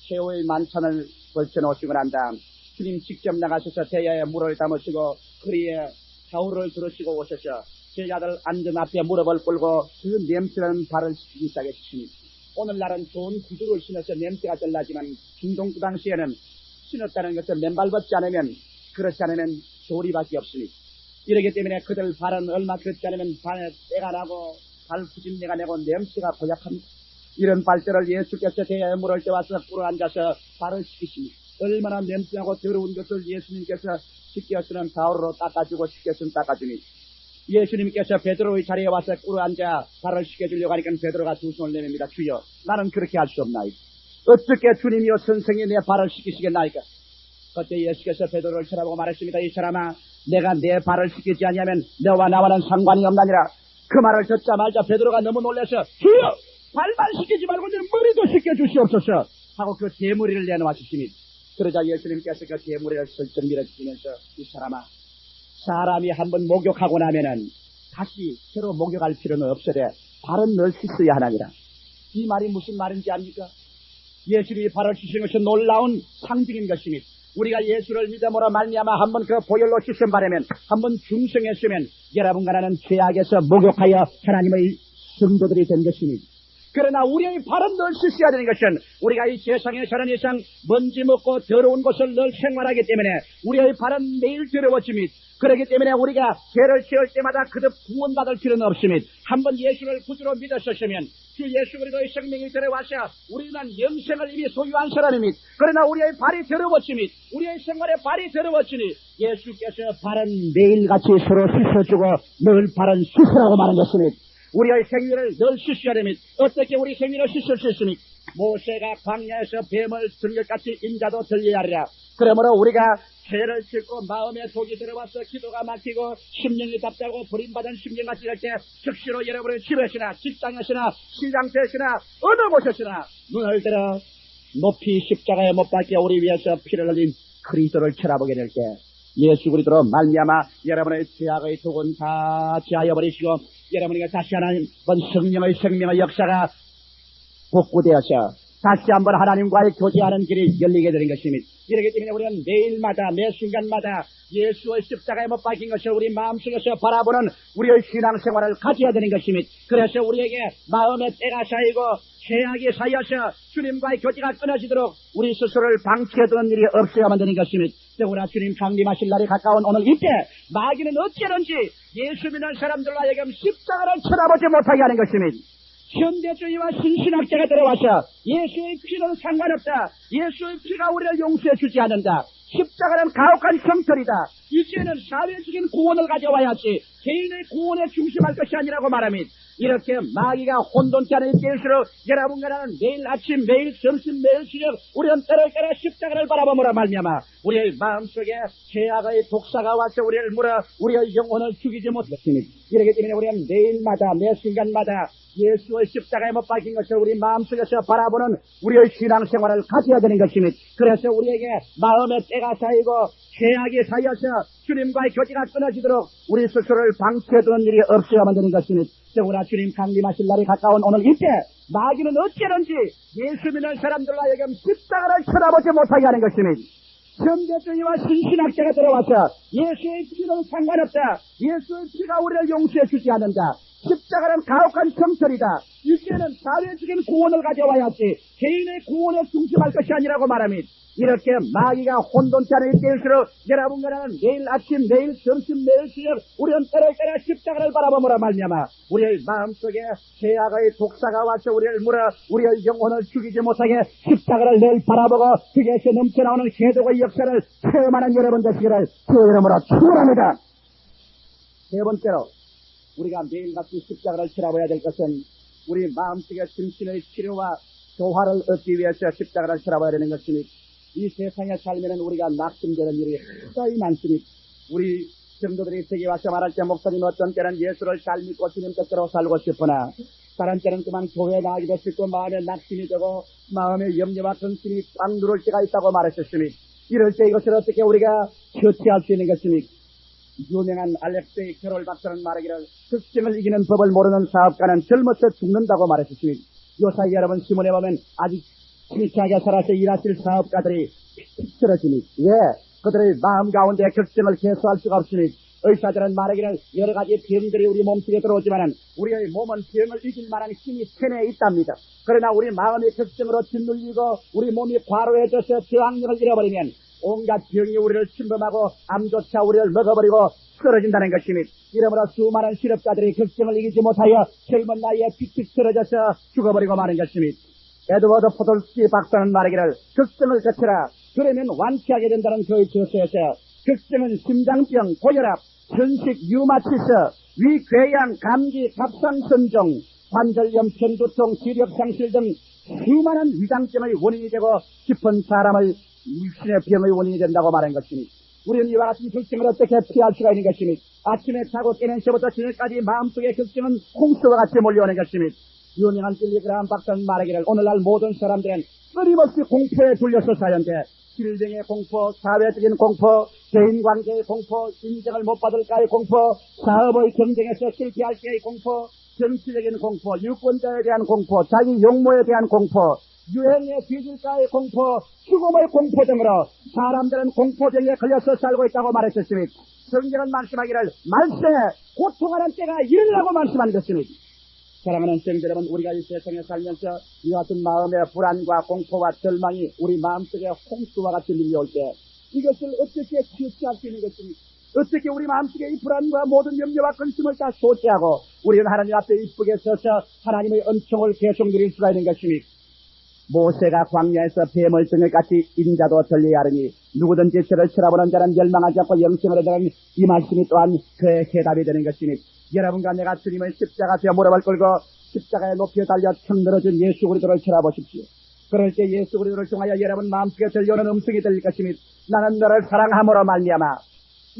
최후의 만찬을 걸쳐놓으시고 난 다음 주님 직접 나가셔서 대야에 물을 담으시고 허리에 타올을 들으시고 오셔서 제자들 앉은 앞에 무릎을 꿇고 그 냄새나는 발을 씻기 시작했습니다. 오늘날은 좋은 구두를 신어서 냄새가 덜 나지만 중동 그 당시에는 신었다는 것을 맨발 벗지 않으면 그렇지 않으면 조리밖에 없습니다. 이러기 때문에 그들 발은 얼마 그렇지 않으면 발에 때가 나고 발 부진내가 내고 냄새가 고약합니다. 이런 발들을 예수께서 대야에 물을 때 와서 꿇어 앉아서 발을 씻기십니다. 얼마나 냄새나고 더러운 것을 예수님께서 씻게 하시는 가오로 닦아주고 씻게 하시는 닦아주니 예수님께서 베드로의 자리에 와서 꿇어 앉아 발을 씻겨주려고 하니까 베드로가 두 손을 내밉니다. 주여 나는 그렇게 할 수 없나이까. 어떻게 주님이여 선생이 내 발을 씻기시겠나이까. 그때 예수께서 베드로를 쳐다보고 말했습니다. 이 사람아 내가 내 발을 씻기지 아니하면 너와 나와는 상관이 없나니라. 그 말을 듣자마자 베드로가 너무 놀라서 주여 발만 씻기지 말고 내 머리도 씻겨주시옵소서 하고 그 대머리를 내놓으셨습니다. 그러자 예수님께서 그 대머리를 슬쩍 밀어주시면서 이 사람아 사람이 한번 목욕하고 나면은 다시 새로 목욕할 필요는 없으되 발은 늘 씻어야 하나니라. 이 말이 무슨 말인지 압니까? 예수님이 발을 씻은 것은 놀라운 상징인 것입니다. 우리가 예수를 믿음으로 말미암아 한번 그 보혈로 씻음 바라면 한번 중생했으면 여러분과 나는 죄악에서 목욕하여 하나님의 성도들이 된 것입니다. 그러나 우리의 발은 늘 씻어야 되는 것은 우리가 이 세상에 사는 이상 먼지 먹고 더러운 곳을 늘 생활하기 때문에 우리의 발은 매일 더러워집니다. 그렇기 때문에 우리가 죄를 지을 때마다 그듭 구원받을 필요는 없습니다. 한번 예수를 구주로 믿었었으면 주 예수 그리스도의 생명이 들어와서 우리는 영생을 이미 소유한 사람입니다. 그러나 우리의 발이 더러워집니다. 우리의 생활에 발이 더러워지니 예수께서 발은 매일같이 서로 씻어주고 늘 발은 씻으라고 말한 것입니다. 우리의 생명을 늘 씻어야 됩니다. 어떻게 우리 생명을 씻을 수 있습니까? 모세가 광야에서 뱀을 든 것같이 인자도 들려야 하리라. 그러므로 우리가 죄를 짓고 마음에 독이 들어와서 기도가 막히고 심령이 답답하고 버림받은 심령같이 될 때 즉시로 여러분의 집에서나 직장에서나 시장터에서나 어느 곳에서나 눈을 들어 높이 십자가에 못 박혀 우리 위해서 피를 흘린 그리스도를 쳐다보게 될 때 예수 그리스도로 말미암아 여러분의 죄악의 독은 다 제하여 버리시고 여러분에게 다시 하나님 성령의 생명의 역사가 복구되어서 다시 한번 하나님과의 교제하는 길이 열리게 되는 것입니다. 이렇기 때문에 우리는 매일마다 매 순간마다 예수의 십자가에 못 박힌 것을 우리 마음속에서 바라보는 우리의 신앙생활을 가져야 되는 것입니다. 그래서 우리에게 마음의 때가 쌓이고 죄악이 쌓여서 주님과의 교제가 끊어지도록 우리 스스로를 방치해두는 일이 없어야만 되는 것입니다. 더구나 주님 강림하실 날이 가까운 오늘 이때 마귀는 어찌하는지 예수 믿는 사람들로 하여금 십자가를 쳐다보지 못하게 하는 것입니다. 현대주의와 신신학자가 들어와서 예수의 피는 상관없다. 예수의 피가 우리를 용서해 주지 않는다. 십자가는 가혹한 성철이다. 이제는 사회적인 구원을 가져와야지 개인의 구원에 중심할 것이 아니라고 말합니다. 이렇게 마귀가 혼돈케 하는 일일수록 여러분과 나는 매일 아침 매일 점심 매일 저녁 우리는 때를 십자가를 바라보므로 말미암아 우리의 마음속에 죄악의 독사가 와서 우리를 물어 우리의 영혼을 죽이지 못했습니다. 이렇기 때문에 우리는 매일마다 매 순간마다 예수의 십자가에 못 박힌 것을 우리 마음속에서 바라보는 우리의 신앙생활을 가져야 되는 것입니다. 그래서 우리에게 마음의 때가 쌓이고 죄악이 쌓여서 주님과의 교제가 끊어지도록 우리 스스로를 방치해두는 일이 없어야만 되는 것입니다. 더구나 주님 강림하실 날이 가까운 오늘 이때 마귀는 어찌하는지 예수 믿는 사람들 하여금 십자가를 쳐다보지 못하게 하는 것이니 현대주의와 신신학자가 들어와서 예수의 피는 상관없다. 예수의 피가 우리를 용서해 주지 않는다. 십자가는 가혹한 정철이다. 이제는 사회적인 구원을 가져와야지 개인의 구원에 중심할 것이 아니라고 말하니 이렇게 마귀가 혼돈치 않을 때일수록 여러분과 나는 내일 아침, 내일 점심, 내일 저녁 우리는 때로 십자가를 바라보므로 말미암아 우리의 마음속에 죄악의 독사가 와서 우리를 물어 우리의 영혼을 죽이지 못하게 십자가를 늘 바라보고 그게서 넘쳐나오는 해독의 역사를 체험하는 여러분 되시기를 주의 이름으로 축원합니다. 세 번째로 우리가 매일같이 십자가를 쳐다봐야 될 것은 우리 마음속에 정신의 치료와 조화를 얻기 위해서 십자가를 쳐다봐야 되는 것이니 이 세상에 살면은 우리가 낙심되는 일이 굉장히 많습니다. 우리 성도들이 세계 와서 말할 때 목사님 어떤 때는 예수를 잘 믿고 주님 뜻대로 살고 싶으나 다른 때는 그만 교회에 나가기도 싶고 마음에 낙심이 되고 마음에 염려와 근심이 꽉 누를 때가 있다고 말했었습니다. 이럴 때 이것을 어떻게 우리가 처치할 수 있는 것입니까? 유명한 알렉세이 캐롤 박사는 말하기를 특징을 이기는 법을 모르는 사업가는 젊어서 죽는다고 말했습니다. 요사이 여러분 신문에 보면 아직 실차게 살아서 일하실 사업가들이 픽 쓰러집니다. 왜? 그들의 마음 가운데 격정을 개수할 수가 없으니 의사들은 말하기를 여러 가지 병들이 우리 몸속에 들어오지만은 우리의 몸은 병을 이길 만한 힘이 체내에 있답니다. 그러나 우리 마음의 격정으로 짓눌리고 우리 몸이 과로해져서 저항력을 잃어버리면 온갖 병이 우리를 침범하고 암조차 우리를 먹어버리고 쓰러진다는 것입니다. 이러므로 수많은 실업자들이 격정을 이기지 못하여 젊은 나이에 픽픽 쓰러져서 죽어버리고 마는 것입니다. 에드워드 포돌스키 박사는 말하기를 격정을 거쳐라. 그러면 완쾌하게 된다는 그의 저서에서 격정은 심장병, 고혈압, 전식, 류마티스, 위궤양, 감기, 갑상선종, 관절염, 편두통, 기력상실 등 수많은 위장병의 원인이 되고 깊은 사람의 육신의 병의 원인이 된다고 말한 것이니 우리는 이와 같은 격정을 어떻게 피할 수가 있는 것이니 아침에 자고 깨는 시부터 저녁까지 마음속에 격정은 홍수와 같이 몰려오는 것입니다. 유명한 빌리그람 박사는 말하기를 오늘날 모든 사람들은 끊임없이 공포에 둘려서 사는데 질병의 공포, 사회적인 공포, 개인관계의 공포, 인정을 못 받을까의 공포, 사업의 경쟁에서 실패할 때의 공포, 정치적인 공포, 유권자에 대한 공포, 자기 용모에 대한 공포, 유행에 뒤질까의 공포, 죽음의 공포 등으로 사람들은 공포병에 걸려서 살고 있다고 말했었습니다. 성경은 말씀하기를 말세 고통하는 때가 이르리라고 말씀한 것입니다. 사랑하는 성도 여러분, 우리가 이 세상에 살면서 이 같은 마음의 불안과 공포와 절망이 우리 마음속에 홍수와 같이 밀려올 때 이것을 어떻게 치유할 수 있는 것입니까? 어떻게 우리 마음속에 이 불안과 모든 염려와 근심을 다 소지하고 우리는 하나님 앞에 이쁘게 서서 하나님의 은총을 계속 누릴 수가 있는 것입니까? 모세가 광야에서 뱀을 등에같이 인자도 들려야 하느니 누구든지 저를 쳐다보는 자는 멸망하지 않고 영생을 얻으라는 이 말씀이 또한 그의 해답이 되는 것이니 여러분과 내가 주님의 십자가 되어 무릎을 꿇고 십자가에 높이 달려 청 늘어진 예수 그리스도를 쳐다보십시오. 그럴 때 예수 그리스도를 통하여 여러분 마음속에 들려오는 음성이 들릴 것이니 나는 너를 사랑함으로 말미암아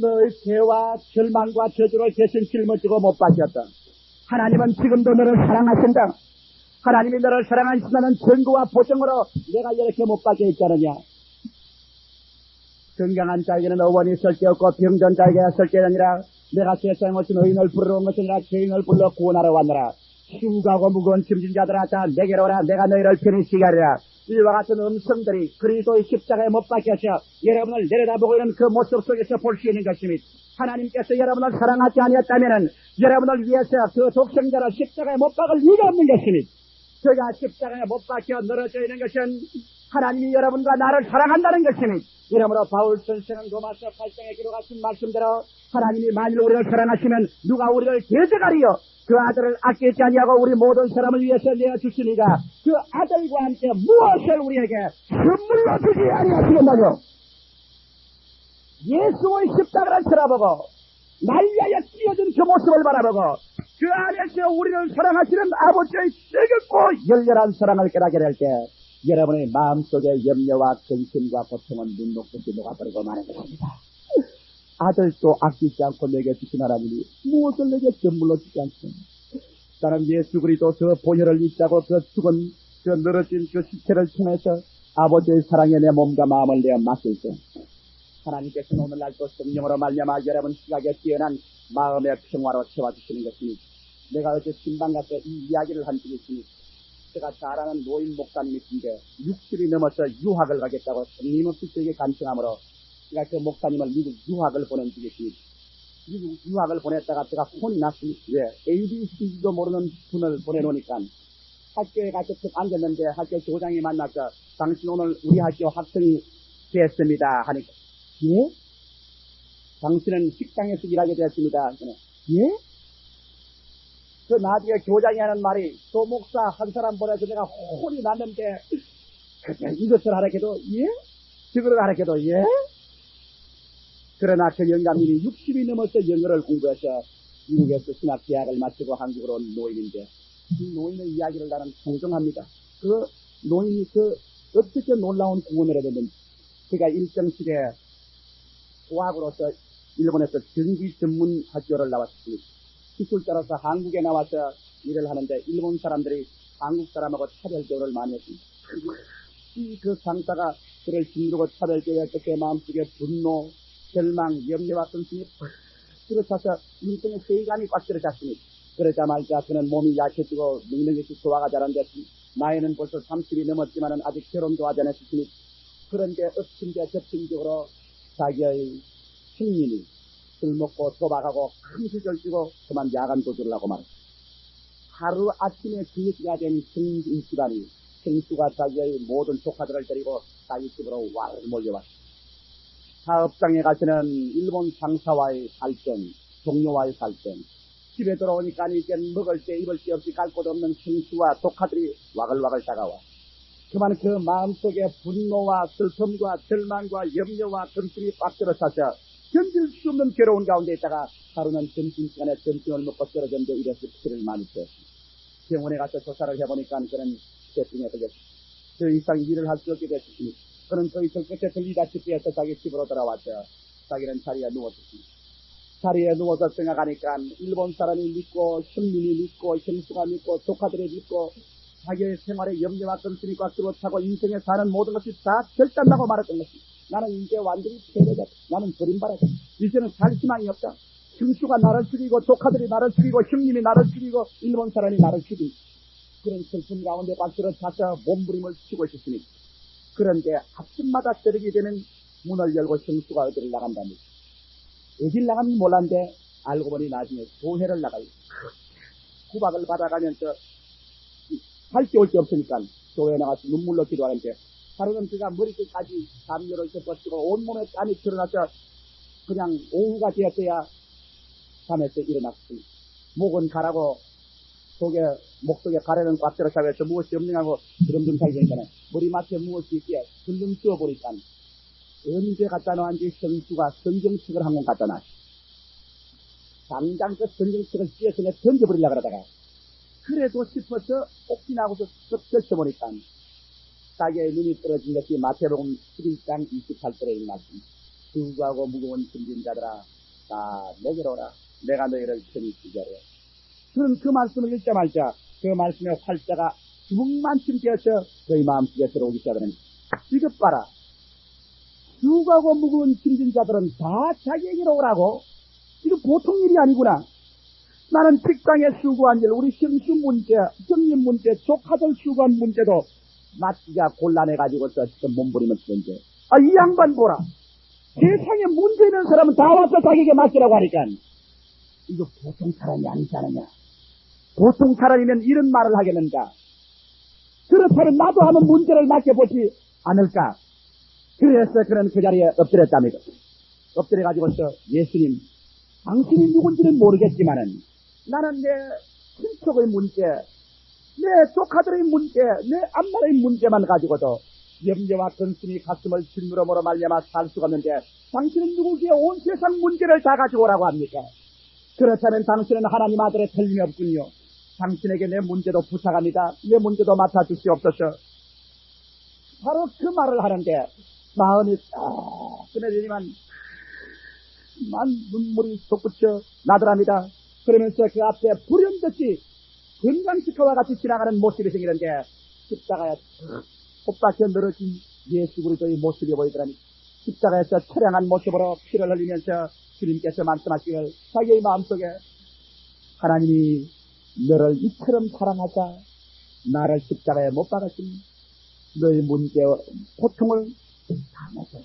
너의 죄와 절망과 저주를 대신 짊어지고 못 박혔다. 하나님은 지금도 너를 사랑하신다. 하나님이 너를 사랑하신다는 증거와 보증으로 내가 이렇게 못 박혀 있지 않느냐. 건강한 자에게는 어원이 있을 게 없고 병든 자에게 있을 게 아니라 내가 세상에 오신 의인을 부르러 온 것이 아니라 죄인을 불러 구원하러 왔노라. 수고하고 무거운 짐진 자들아 자 내게로 오라. 내가 너희를 편히 쉬게 하리라. 이와 같은 음성들이 그리스도의 십자가에 못 박혀서 여러분을 내려다보고 있는 그 모습 속에서 볼 수 있는 것입니다. 하나님께서 여러분을 사랑하지 아니했다면 여러분을 위해서 그 독생자를 십자가에 못 박을 이유가 없는 것입니다. 그가 십자가에 못 박혀 늘어져 있는 것은 하나님이 여러분과 나를 사랑한다는 것입니다. 이러므로 바울 선생은 로마서 8장에 기록하신 말씀대로 하나님이 만일 우리를 사랑하시면 누가 우리를 대적하리요. 그 아들을 아끼지 아니하고 우리 모든 사람을 위해서 내어주시니가 그 아들과 함께 무엇을 우리에게 선물로 주지 아니하시겠나요. 예수의 십자가를 쳐다보고 날 위하여 찢어진 그 모습을 바라보고 그 안에서 우리를 사랑하시는 아버지의 뜨겁고 열렬한 사랑을 깨닫게 될 때 여러분의 마음속에 염려와 근심과 고통은 눈 녹듯이 녹아버리고 마는 것입니다. 아들도 아끼지 않고 내게 주신 하나님이 무엇을 내게 선물로 주지 않습니다. 나는 예수 그리스도 그 본혈을 입자고 그 죽은 그 늘어진 그 시체를 통해서 아버지의 사랑에 내 몸과 마음을 내어 맡길 때 하나님께서는 오늘날 또 성령으로 말미암아 여러분 시각에 뛰어난 마음의 평화로 채워주시는 것입니다. 내가 어제 신방 가서 이 이야기를 한 적이 있습니다. 제가 잘 아는 노인 목사님이 있는데 60이 넘어서 유학을 가겠다고 끊임없이 저에게 간청하므로 제가 그 목사님을 미국 유학을 보내주겠습니다. 미국 유학을 보냈다가 제가 혼이 났습니다. 왜? ABC도 모르는 분을 보내놓으니까 학교에 가서 딱 앉았는데 학교 교장이 만나서 당신 오늘 우리 학교 학생이 됐습니다 하니까 예? 당신은 식당에서 일하게 되었습니다. 예? 그 나중에 교장이 하는 말이 소목사 한 사람 보내서 내가 혼이 났는데 이것을 하라해도 예? 저거를 하라해도 예? 그러나 그 영감님이 60이 넘어서 영어를 공부해서 미국에서 신학대학을 마치고 한국으로 온 노인인데 이 노인의 이야기를 나는 동정합니다. 그 노인이 어떻게 놀라운 구원을 얻었는지 그가 일정 시기에 고학으로서 일본에서 전기 전문 학교를 나왔습니다. 기술자로서 한국에 나와서 일을 하는데 일본 사람들이 한국 사람하고 차별교를 많이 했습니다. 그 강사가 그를 짓누르고 차별교에 그때 마음속에 분노, 절망, 염려와 근심이 들어차서 인생의 세감이 꽉 들어찼습니다. 그러자마자 그는 몸이 약해지고 먹는 것이 소화가 잘 안 됐습니다. 나이는 벌써 30이 넘었지만 아직 결혼도 하지 않았습니다. 그런데 엎친데 덮친적으로 자기의 식민이 술 먹고 도박하고 큰 수절 쥐고 그만 야간 도주를 하고 말았습니다. 하루 아침에 그지가 된 성인 집안이 생수가 자기의 모든 조카들을 데리고 자기 집으로 몰려왔습니다. 사업장에 가서는 일본 상사와의 갈등, 동료와의 갈등, 집에 들어오니까 이제 먹을 때 입을 데 없이 갈 곳 없는 생수와 조카들이 와글와글 다가와. 그만 그 마음속에 분노와 슬픔과 절망과 염려와 근심이 빡 들어차서 견딜 수 없는 괴로운 가운데 있다가 하루는 점심시간에 점심을 먹고 떨어졌는데 이래서 피를 많이 빼었습니다. 병원에 가서 조사를 해보니까 그는 폐병에 걸렸습니다. 더 이상 일을 할 수 없게 됐습니다. 그는 더 이상 끝에 들리다시피 해서 자기 집으로 돌아왔죠. 자기는 자리에 누웠습니다. 자리에 누워서 생각하니까 일본 사람이 믿고 형님이 믿고 형수가 믿고 조카들이 믿고 자기의 생활에 염려와 근심이 꽉 들어차고 인생에 사는 모든 것이 다 결단나고 말았던 것입니다. 나는 이제 완전히 패배다. 나는 버림받았다. 이제는 살 희망이 없다. 형수가 나를 죽이고 조카들이 나를 죽이고 형님이 나를 죽이고 일본 사람이 나를 죽이고 그런 슬픔 가운데 꽉 들어차서 몸부림을 치고 있었습니다. 그런데 아침마다 때리게 되면 문을 열고 형수가 어디를 나간답니다. 어딜 나가는지 몰랐는데 알고 보니 나중에 교회를 나가요. 구박을 받아가면서 할 게 올 게 없으니까 교회에 나가서 눈물로 기도하는데 하루는 그가 머리끝까지 담요를 덮어쓰고 온몸에 땀이 드러나서 그냥 오후가 되었어야 잠에서 일어났습니다. 목은 가라고 목 속에 가래는 꽉 들어차면서 무엇이 없느냐고 드럼좀 살기니까 머리맡에 무엇이 있기에 들름 씌워보니까 언제 갖다 놓은지 성수가 성경책을 한 권 갖다 놨어. 당장 그 성경책을 찢어서 던져버리려고 그러다가 그래도 싶어서 혹시나고서 쓱 펼쳐보니까 자기의 눈이 떨어진 것이 마태복음 11장 28절에 있는 말씀. 수고하고 무거운 짐진 자들아 다 내게로 오라. 내가 너희를 편히 지게 하리라. 그는 그 말씀을 읽자마자 그 말씀의 활자가 주먹만큼 되어서 그의 마음속에 들어오기 시작하는 이것 봐라. 수고하고 무거운 짐진 자들은 다 자기에게로 오라고? 이거 보통 일이 아니구나. 나는 직장에 수고한 일, 우리 형수 문제, 형님 문제, 조카들 수고한 문제도 맞기가 곤란해가지고서 지금 몸부림을 치는데 이 양반 보라. 세상에 문제 있는 사람은 다 와서 자기에게 맡기라고 하니까 이거 보통 사람이 아니지 않느냐. 보통 사람이면 이런 말을 하겠는가. 그렇다면 나도 한번 문제를 맡겨보지 않을까. 그래서 그는 그 자리에 엎드렸답니다. 엎드려가지고서 예수님, 당신이 누군지는 모르겠지만은 나는 내 친척의 문제, 내 조카들의 문제, 내 앞나라의 문제만 가지고도 염려와 근심이 가슴을 짓누름으로 말미암아 살 수가 없는데 당신은 누구기에 온 세상 문제를 다 가지고 오라고 합니까? 그렇다면 당신은 하나님 아들의 틀림이 없군요. 당신에게 내 문제도 부탁합니다. 내 문제도 맡아주시옵소서. 바로 그 말을 하는데 마음이 끊어지지만 눈물이 솟구쳐 나더랍니다. 그러면서 그 앞에 불현듯이 건강식화와 같이 지나가는 모습이 생기는데 십자가에 콧박혀 늘어진 예수 그리스도의 모습이 보이더라니 십자가에서 처량한 모습으로 피를 흘리면서 주님께서 말씀하시길 자기의 마음속에 하나님이 너를 이처럼 사랑하자 나를 십자가에 못 박았으니 너의 문제와 고통을 담았어요.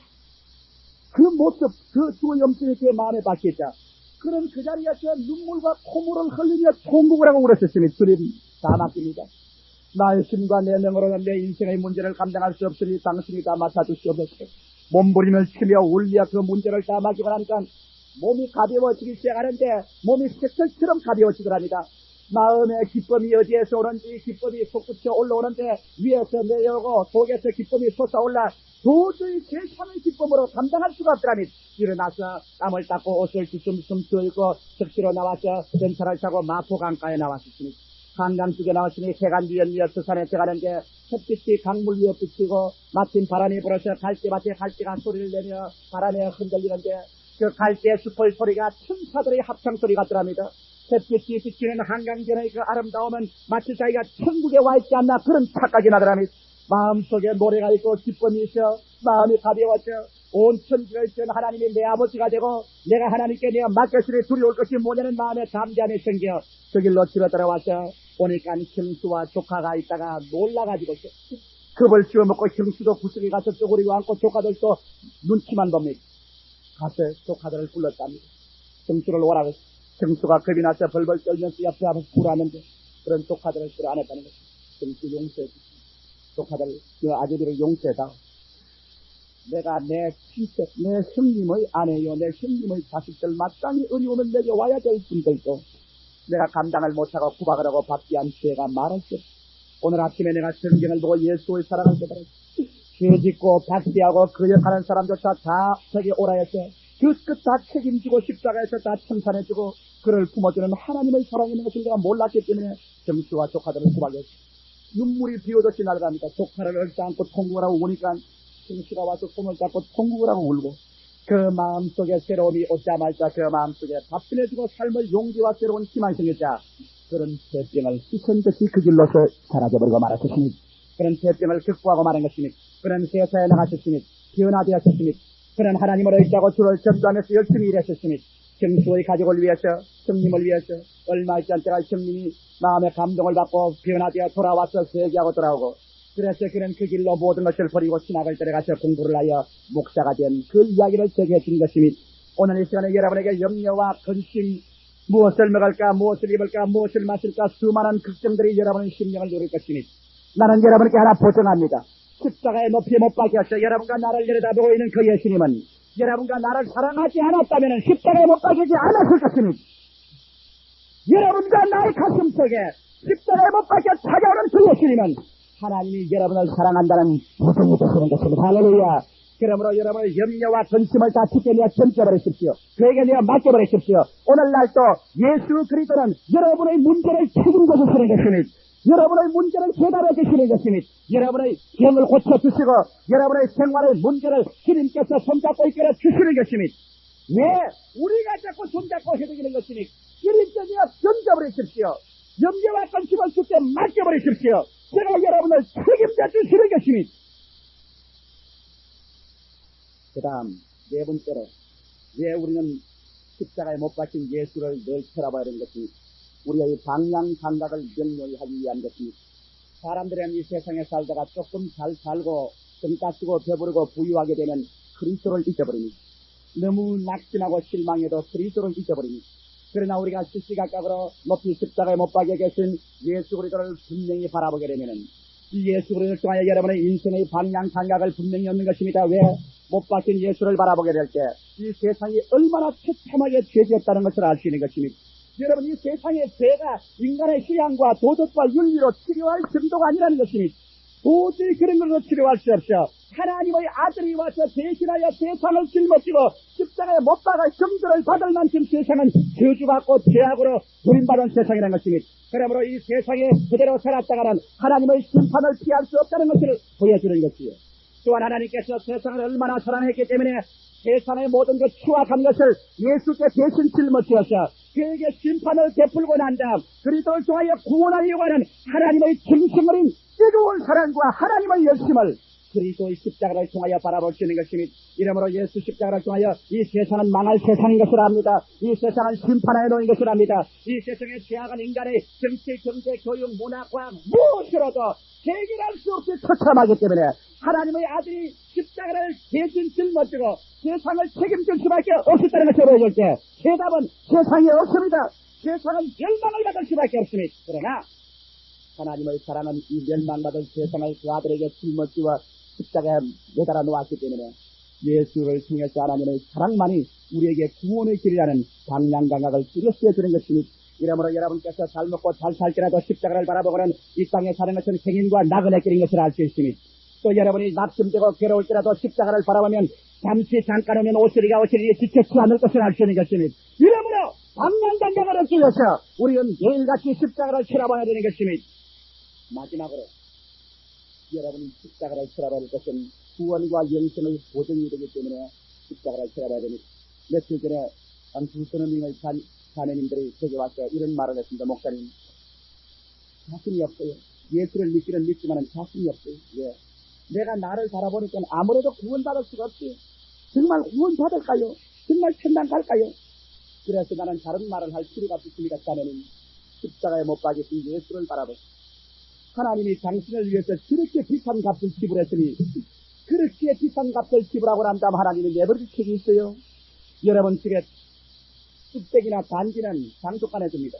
그 모습, 그 두 염증이 그의 마음에 박혔자 그는 그 자리에서 눈물과 콧물을 흘리며 통곡을 하고 울었었으니 주님 다 맡깁니다. 나의 힘과 내 능으로는 내 인생의 문제를 감당할 수 없으니 당신이 다 맡아주시옵소서. 몸부림을 치며 울려 그 문제를 다 맡기고 나니까 몸이 가벼워지기 시작하는데 몸이 쇠철처럼 가벼워지더랍니다. 마음의 기쁨이 어디에서 오는지 기쁨이 솟구쳐 올라오는데 위에서 내려오고 속에서 기쁨이 솟아올라 도저히 세상의 기쁨으로 감당할 수가 없더랍니다. 일어나서 땀을 닦고 옷을 주춤주춤 들고 적시로 나와서 전차를 타고 마포 강가에 나왔습니다. 한강 쪽에 나왔으니 해가 뉘엿뉘엿 산에 들어가는데 햇빛이 강물 위에 비치고 마침 바람이 불어서 갈대밭에 갈대가 소리를 내며 바람에 흔들리는데 그 갈대 숲의 소리가 천사들의 합창 소리 같더랍니다. 햇빛이 비치는 한강변의 그 아름다움은 마치 자기가 천국에 와 있지 않나 그런 착각이 나더랍니다. 마음속에 노래가 있고 기쁨이 있어 마음이 가벼워져 온 천지를 지은 하나님이 내 아버지가 되고 내가 하나님께 내가 맡겼으니 두려울 것이 뭐냐는 마음에 담대함이 생겨 그 길로 집에 들어와서 보니까 형수와 조카가 있다가 놀라가지고 급을 씌워먹고 형수도 구석에 가서 쪼그리고 앉고 조카들도 눈치만 봅니다. 가서 조카들을 불렀답니다. 형수를 오라고 했어요. 형수가 겁이 나서 벌벌 떨면서 옆에 한번 불하는데 그런 조카들을 끌어안았다는 거죠. 형수 용서해 주시오. 조카들, 그 아저씨를 용서해다. 내가 내 친척, 내 형님의 아내요, 내 형님의 자식들 마땅히 어려우면 내게 와야 될 분들도 내가 감당을 못하고 구박을 하고 받지 않은 죄가 말할수 오늘 아침에 내가 성경을 보고 예수의 사랑을 깨달았어. 죄 짓고 박대하고 거역하는 사람조차 다 저기 오라 해서 그 끝 다 책임지고 십자가에서 다 청산해주고 그를 품어주는 하나님의 사랑이 있는 것을 내가 몰랐기 때문에 정수와 조카들을 구박했어. 눈물이 비오듯이 날아갑니다. 조카를 얽혀안고 통곡을 하고 우니까 정수가 와서 손을 잡고 통곡을 하고 울고 그 마음속에 새로움이 오자마자 그 마음속에 답변해주고 삶의 용기와 새로운 희망이 생겼자 그런 대병을 씻은 듯이 그 길로서 사라져버리고 말았으니 그런 대병을 극복하고 말한 것이니 그런 세상에 나가셨으니 변화되었으니 그는 하나님을 의지하고 주를 전도하면서 열심히 일했었으니 정수의 가족을 위해서 형님을 위해서 얼마 있지 않다가 형님이 마음의 감동을 받고 변화되어 돌아와서 세계하고 돌아오고 그래서 그는 그 길로 모든 것을 버리고 신학을 들어가서 공부를 하여 목사가 된 그 이야기를 제게 준 것이니 오늘 이 시간에 여러분에게 염려와 근심 무엇을 먹을까 무엇을 입을까 무엇을 마실까 수많은 걱정들이 여러분의 심령을 누릴 것이니 나는 여러분께 하나 보증합니다. 십자가에 높이 못 박혀서 여러분과 나를 내려다보고 있는 그 예수님은 여러분과 나를 사랑하지 않았다면 십자가에 못 박히지 않았을 것이니 여러분과 나의 가슴 속에 십자가에 못 박혀 찾아오는 그 예수님은 하나님이 여러분을 사랑한다는 보증이 되시는 것입니다. 할렐루야. 그러므로 여러분의 염려와 근심을 다 주께 내어 던져버리십시오. 그에게 내어 맡겨버리십시오. 오늘날 또 예수 그리스도는 여러분의 문제를 책임져 주시는 것이니 여러분의 문제를 해답해 주시는 것이니 여러분의 병을 고쳐주시고 여러분의 생활의 문제를 주님께서 손잡고 이끌어 주시는 것이니 왜 우리가 자꾸 손잡고 해드리는 것이니 주님께 내어 던져버리십시오. 염려와 근심을 주께 맡겨버리십시오. 제가 여러분을 책임져 주시는 것이니 그 다음 네 번째로 왜 우리는 십자가에 못 박힌 예수를 늘 쳐다봐야 하는 것이니 우리의 방향 감각을 명료히 하기 위한 것입니다. 사람들은 이 세상에 살다가 조금 잘 살고 좀 닦고 배부르고 부유하게 되면 그리스도를 잊어버립니다. 너무 낙심하고 실망해도 그리스도를 잊어버립니다. 그러나 우리가 시시각각으로 높이 십자가에 못 박혀 계신 예수 그리스도를 분명히 바라보게 되면은 이 예수 그리스도를 통하여 여러분의 인생의 방향 감각을 분명히 얻는 것입니다. 왜? 못 박힌 예수를 바라보게 될 때 이 세상이 얼마나 처참하게 죄지었다는 것을 알 수 있는 것입니다. 여러분 이 세상의 죄가 인간의 희양과 도덕과 윤리로 치료할 정도가 아니라는 것입니다. 도저히 그런 걸로 치료할 수 없어. 하나님의 아들이 와서 대신하여 세상을 짊어지고 십자가에 못 박아 정죄를 받을 만큼 세상은 저주받고 죄악으로 버림받은 세상이라는 것입니다. 그러므로 이 세상에 그대로 살았다가는 하나님의 심판을 피할 수 없다는 것을 보여주는 것이요. 또한 하나님께서 세상을 얼마나 사랑했기 때문에 세상의 모든 그 추악한 것을 예수께 대신 짊어지어서 그에게 심판을 베풀고 난 다음 그리스도를 통하여 구원하려고 하는 하나님의 정성어린 뜨거운 사랑과 하나님의 열심을 그리스도의 십자가를 통하여 바라볼 수 있는 것이니 이러므로 예수 십자가를 통하여 이 세상은 망할 세상인 것을 압니다. 이 세상은 심판하여 놓인 것을 압니다. 이 세상에 죄악한 인간의 정치, 경제, 교육, 문화, 과학 무엇으로도 해결할 수 없이 처참하기 때문에 하나님의 아들이 십자가를 대신 짊어지고 세상을 책임질 수밖에 없었다는 것을 보여줄 때 대답은 세상에 없습니다. 세상은 멸망을 받을 수밖에 없습니다. 그러나 하나님의 사랑은 이 멸망받은 세상을 그 아들에게 짊어지고 십자가에 매달아 놓았기 때문에 예수를 통해서 하나님의 사랑만이 우리에게 구원의 길이라는 방향감각을 뚜렷이 해주는 것입니다. 이러므로 여러분께서 잘 먹고 잘 살지라도 십자가를 바라보고는 이 땅에 사는 것은 행인과 나그네 길인 것을 알 수 있습니다. 또 여러분이 낙심되고 괴로울 때라도 십자가를 바라보면 잠시 잠깐 오면 오시리가 지쳤지 않을 것을 알 수 있는 것입니다. 이러므로 방향감각을 얻기 위해서 우리는 매일같이 십자가를 쳐다봐야 되는 것입니다. 마지막으로 여러분이 십자가를 쳐다볼 것은 구원과 영생의 보증이 되기 때문에 십자가를 쳐다봐야 됩니다. 며칠 전에 한 두 서너 명의 자매님들이 저기 와서 이런 말을 했습니다. 목사님, 자신이 없어요. 예수를 믿기는 믿지만은 자신이 없어요. 예. 내가 나를 바라보니까 아무래도 구원받을 수가 없지. 정말 구원받을까요? 정말 천당 갈까요? 그래서 나는 다른 말을 할 필요가 없습니다. 자매님, 십자가에 못 박이신 예수를 바라보세요. 하나님이 당신을 위해서 그렇게 비싼 값을 지불했으니 그렇게 비싼 값을 지불하고 난 다음 하나님이 내버릴 책이 있어요. 여러분 집에 쑥대기나 단지는 장독 안에 줍니다.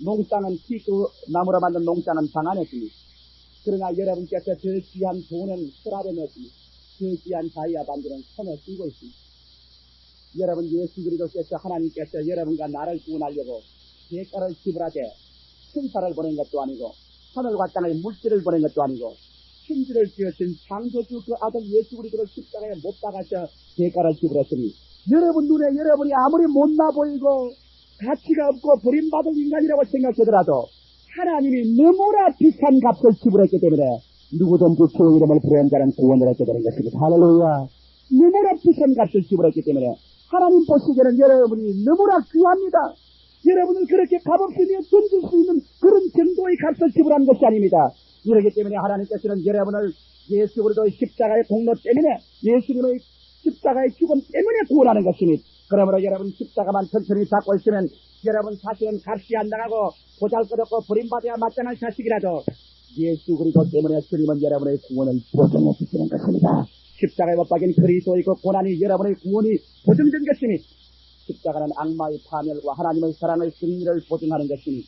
농땅은 티그 나무로 만든 농땅은 방 안에 줍니다. 그러나 여러분께서 저 귀한 돈은 서랍에 넣습니다. 저 귀한 다이아 반지는 손에 쥐고 있습니다. 여러분 예수 그리스도께서 하나님께서 여러분과 나를 구원하려고 대가를 지불하되 천사를 보낸 것도 아니고 하늘과 땅의 물질을 보낸 것도 아니고 천지를 지으신 창조주 그 아들 예수 그리스도를 십자가에 못 박아서 대가를 지불했으니 여러분 눈에 여러분이 아무리 못나 보이고 가치가 없고 버림받은 인간이라고 생각하더라도 하나님이 너무나 비싼 값을 지불했기 때문에 누구든지 그 이름을 부르는 자는 구원을 얻게 되는 것입니다. 할렐루야. 너무나 비싼 값을 지불했기 때문에 하나님 보시기에는 여러분이 너무나 귀합니다. 여러분을 그렇게 값없이 던질 수 있는 그런 정도의 값을 지불한 것이 아닙니다. 이러기 때문에 하나님께서는 여러분을 예수 그리스도의 십자가의 공로 때문에 예수님의 십자가의 죽음 때문에 구원하는 것입니다. 그러므로 여러분 십자가만 천천히 잡고 있으면 여러분 사실은 값이 안 나가고 보잘것없고 버림받아야 마땅한 자식이라도 예수 그리스도 때문에 주님은 여러분의 구원을 보증해 주시는 것입니다. 십자가에 못 박인 그리스도의 그 고난이 여러분의 구원이 보증된 것입니다. 십자가는 악마의 파멸과 하나님의 사랑의 승리를 보증하는 것이니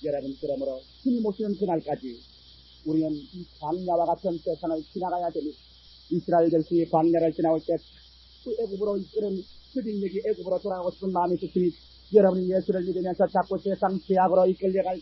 여러분 그러므로 주님 오시는 그날까지 우리는 이 광야와 같은 세상을 지나가야 됩니다. 이스라엘 백성이 광야를 지나올 때 애굽으로 이끄는 흡인력이 애굽으로 돌아가고 싶은 마음이 있으니 여러분이 예수를 믿으면서 자꾸 세상 죄악으로 이끌려갈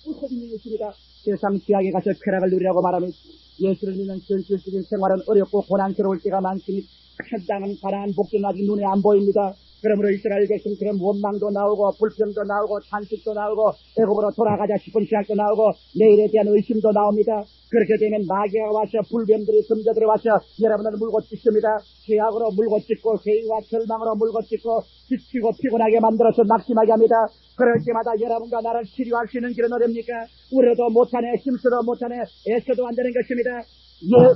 흡인력이 있습니다. 세상 죄악에 가서 쾌락을 누리라고 말하면 예수를 믿는 현실적인 생활은 어렵고 고난스러울 때가 많으니 현장은 가난한 복지는 아직 눈에 안 보입니다. 그러므로 이스라엘 백성처럼 원망도 나오고 불평도 나오고 탄식도 나오고 애굽으로 돌아가자 싶은 생각도 나오고 내일에 대한 의심도 나옵니다. 그렇게 되면 마귀가 와서 불뱀들이 섬져들어 와서 여러분을 물고 찢습니다. 죄악으로 물고 찢고 회의와 절망으로 물고 찢고 지치고 피곤하게 만들어서 낙심하게 합니다. 그럴 때마다 여러분과 나를 치료할 수 있는 길은 어딥니까? 우려도 못하네, 힘써도 못하네, 애써도 안 되는 것입니다.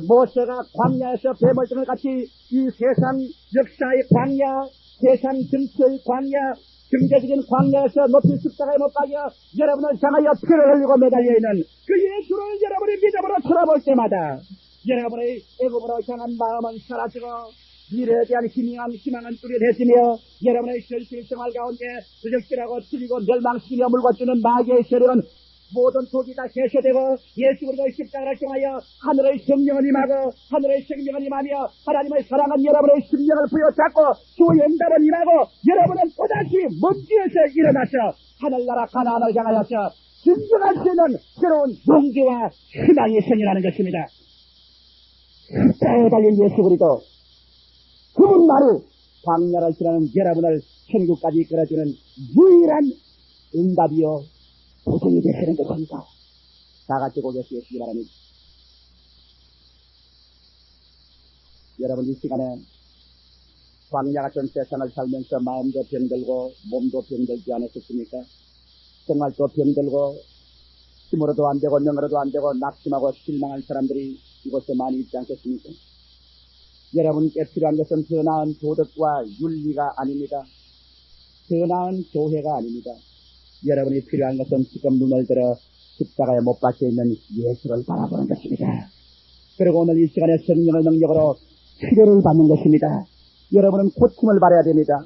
모세가 광야에서 뱀을 같이 이 세상 역사의 광야, 세상 정치의 광야, 경제적인 광야에서 높이 십자가에 못 박여 여러분을 향하여 피를 흘리고 매달려 있는 그 예수를 여러분의 믿음으로 쳐다볼 때마다 여러분의 애굽으로 향한 마음은 사라지고 미래에 대한 희망은 뚜렷해지며 여러분의 현실 생활 가운데 부적절하고 틀리고 멸망시키며 물고주는 마귀의 세력은 모든 독이 다 해소되고 예수 그리스도의 십자가를 통하여 하늘의 성령을 임하고 하늘의 생명을 임하며 하나님의 사랑은 여러분의 심령을 부여잡고 주의 응답을 임하고 여러분은 또다시 먼지에서 일어나서 하늘나라 가나안을 향하여서 진정할 수 있는 새로운 용기와 희망이 생겨나는 것입니다. 십자가에 달린 예수 그리스도 그분만이 광야를 지나는 여러분을 천국까지 이끌어주는 유일한 응답이요 보증이 되시는 것입니다. 다 같이 고개 숙이시기 바랍니다. 여러분 이 시간에 광야 같은 세상을 살면서 마음도 병들고 몸도 병들지 않으셨습니까? 정말 또 병들고 힘으로도 안 되고 능으로도 안 되고 낙심하고 실망한 사람들이 이곳에 많이 있지 않겠습니까? 여러분께 필요한 것은 더 나은 도덕과 윤리가 아닙니다. 더 나은 교회가 아닙니다. 여러분이 필요한 것은 지금 눈을 들어 십자가에 못 박혀 있는 예수를 바라보는 것입니다. 그리고 오늘 이 시간에 성령의 능력으로 치료를 받는 것입니다. 여러분은 고침을 받아야 됩니다.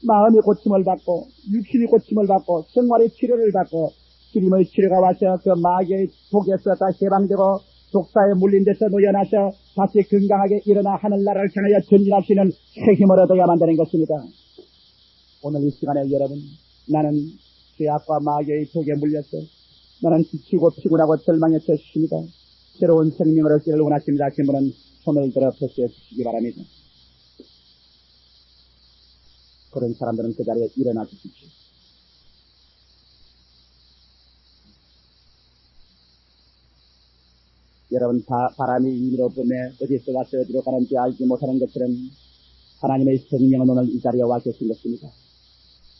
마음이 고침을 받고 육신이 고침을 받고 생활의 치료를 받고 주님의 치료가 와서 그 마귀의 독에서 다시 해방되고 독사에 물린 데서 놓여나서 다시 건강하게 일어나 하늘나라를 향하여 전진할 수 있는 새 힘을 얻어야만 되는 것입니다. 오늘 이 시간에 여러분, 나는 죄악과 마귀의 독에 물렸어. 나는 지치고 피곤하고 절망해서 있습니다. 새로운 생명을 얻기를 원하십니다. 하신 분은 손을 들어 표시해 주시기 바랍니다. 그런 사람들은 그 자리에 일어나 주십시오. 여러분, 바람이 임의로 불매 어디서 와서 어디로 가는지 알지 못하는 것처럼 하나님의 성령은 오늘 이 자리에 와 계신 것입니다.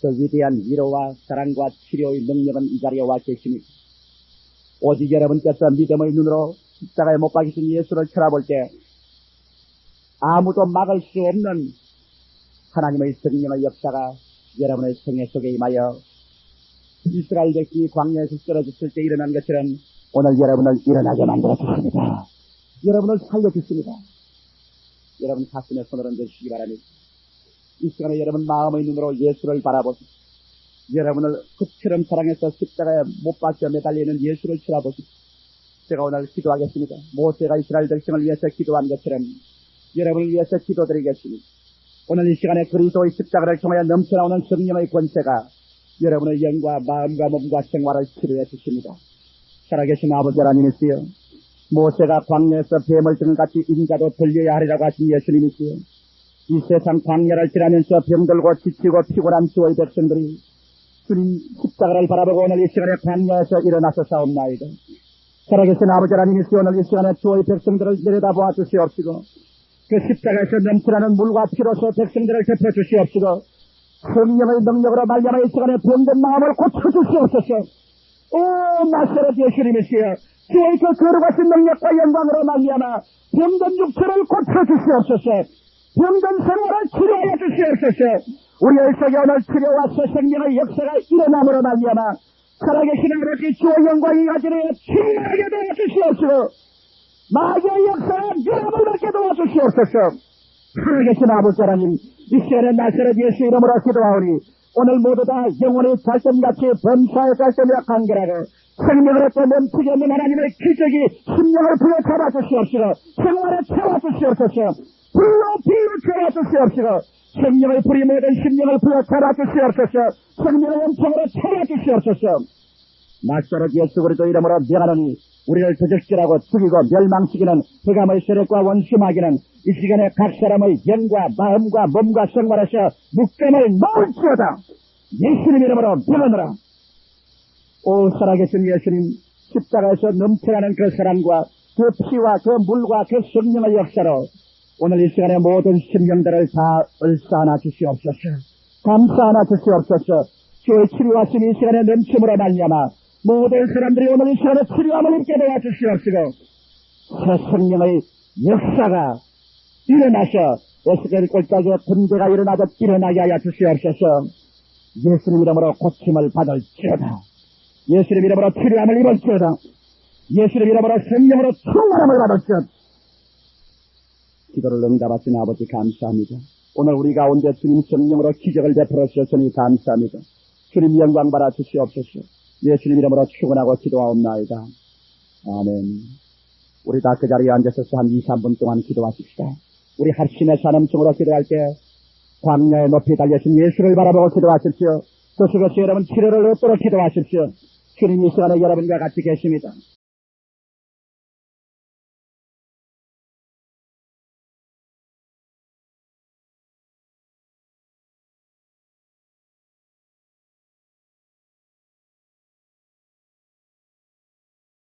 그 위대한 위로와 사랑과 치료의 능력은 이 자리에 와 계십니다. 오직 여러분께서 믿음의 눈으로 십자가에 못 박히신 예수를 쳐다볼 때 아무도 막을 수 없는 하나님의 성령의 역사가 여러분의 생애 속에 임하여 이스라엘 백성이 광야에서 쓰러졌을 때 일어난 것처럼 오늘 여러분을 일어나게 만들어 주십니다. 여러분을 살려주십니다. 여러분 가슴에 손을 얹으시기 바랍니다. 이 시간에 여러분 마음의 눈으로 예수를 바라보십시오. 여러분을 그처럼 사랑해서 십자가에 못 박혀 매달리는 예수를 쳐다보십시오. 제가 오늘 기도하겠습니다. 모세가 이스라엘 백성을 위해서 기도한 것처럼 여러분을 위해서 기도드리겠습니다. 오늘 이 시간에 그리스도의 십자가를 통하여 넘쳐나오는 성령의 권세가 여러분의 영과 마음과 몸과 생활을 치료해 주십니다. 살아계신 아버지 하나님이시여, 모세가 광야에서 뱀을 등같이 인자도 들려야 하리라고 하신 예수님이시여, 이 세상 광야를 지나면서 병들고 지치고 피곤한 주의 백성들이 주님 십자가를 바라보고 오늘 이 시간에 광야에서 일어나서 싸움나이다. 살아계신 아버지 하나님이시여, 오늘 이 시간에 주의 백성들을 내려다보아 주시옵시고 그 십자가에서 넘쳐나는 물과 피로서 백성들을 덮어주시옵시고 성령의 능력으로 말미암아 이 시간에 병든 마음을 고쳐주시옵소서. 오 나사렛 예수님이시여, 주의 그 거룩하신 능력과 영광으로 말미암아 병든 육체를 고쳐주시옵소서. 병든 생활을 치료하여 주시옵소서. 우리의 속에 오늘 치료와 새 생명의 역사가 일어남으로 말미암아 살아계신 아버지 주의 영광이 가지려 충만하게 도와주시옵소서. 마귀의 역사에 미움을 받게 도와주시옵소서. 살아계신 아버지 하나님, 이 시간에 나사렛 예수 이름으로 기도하오니 오늘 모두 다 영혼의 발전같이 범사의 발전이라 간결하고 생명을 얻고 넘치게 없는 하나님의 기적이 심령을 부여 잡아주시옵시고 생활에 채워주시옵소서. 불로 채워주시옵시고 생명의 불이 모든 심령을 부여 잡아주시옵소서. 생명의 영성으로 채워주시옵소서. 나사렛 예수 그리스도 이름으로 명하노니 우리를 도적질하고 죽이고 멸망시키는 흑암의 세력과 원수마귀는 이 시간에 각 사람의 영과 마음과 몸과 생활에서 묶임을 놓을지어다. 예수님 이름으로 명하노라. 오 살아계신 예수님, 십자가에서 넘쳐나는 그 사랑과 그 피와 그 물과 그 성령의 역사로 오늘 이 시간에 모든 심령들을 다 을사하나 주시옵소서. 감사하나 주시옵소서. 주의 치료하심이 이 시간에 넘침으로 말미암아 모든 사람들이 오늘 이 시간에 치료함을 입게 도와주시옵시고 새 생명의 역사가 일어나셔 에스겔 골짜기에 군대가 일어나게 하여 주시옵소서. 예수님 이름으로 고침을 받을지어다. 예수님 이름으로 치료함을 입을지어다. 예수님 이름으로 성령으로 충만함을 받을지어다. 기도를 응답하신 아버지 감사합니다. 오늘 우리 가운데 주님 성령으로 기적을 베풀어 주셨으니 감사합니다. 주님 영광 받아 주시옵소서. 예수님 이름으로 축원하고 기도하옵나이다. 아멘. 우리 다 그 자리에 앉아서 한 2, 3분 동안 기도하십시다. 우리 합심의 산음성으로 기도할 때 광야에 높이 달려신 예수를 바라보고 기도하십시오. 그 속에서 여러분 치료를 얻도록 기도하십시오. 주님 이 시간에 여러분과 같이 계십니다.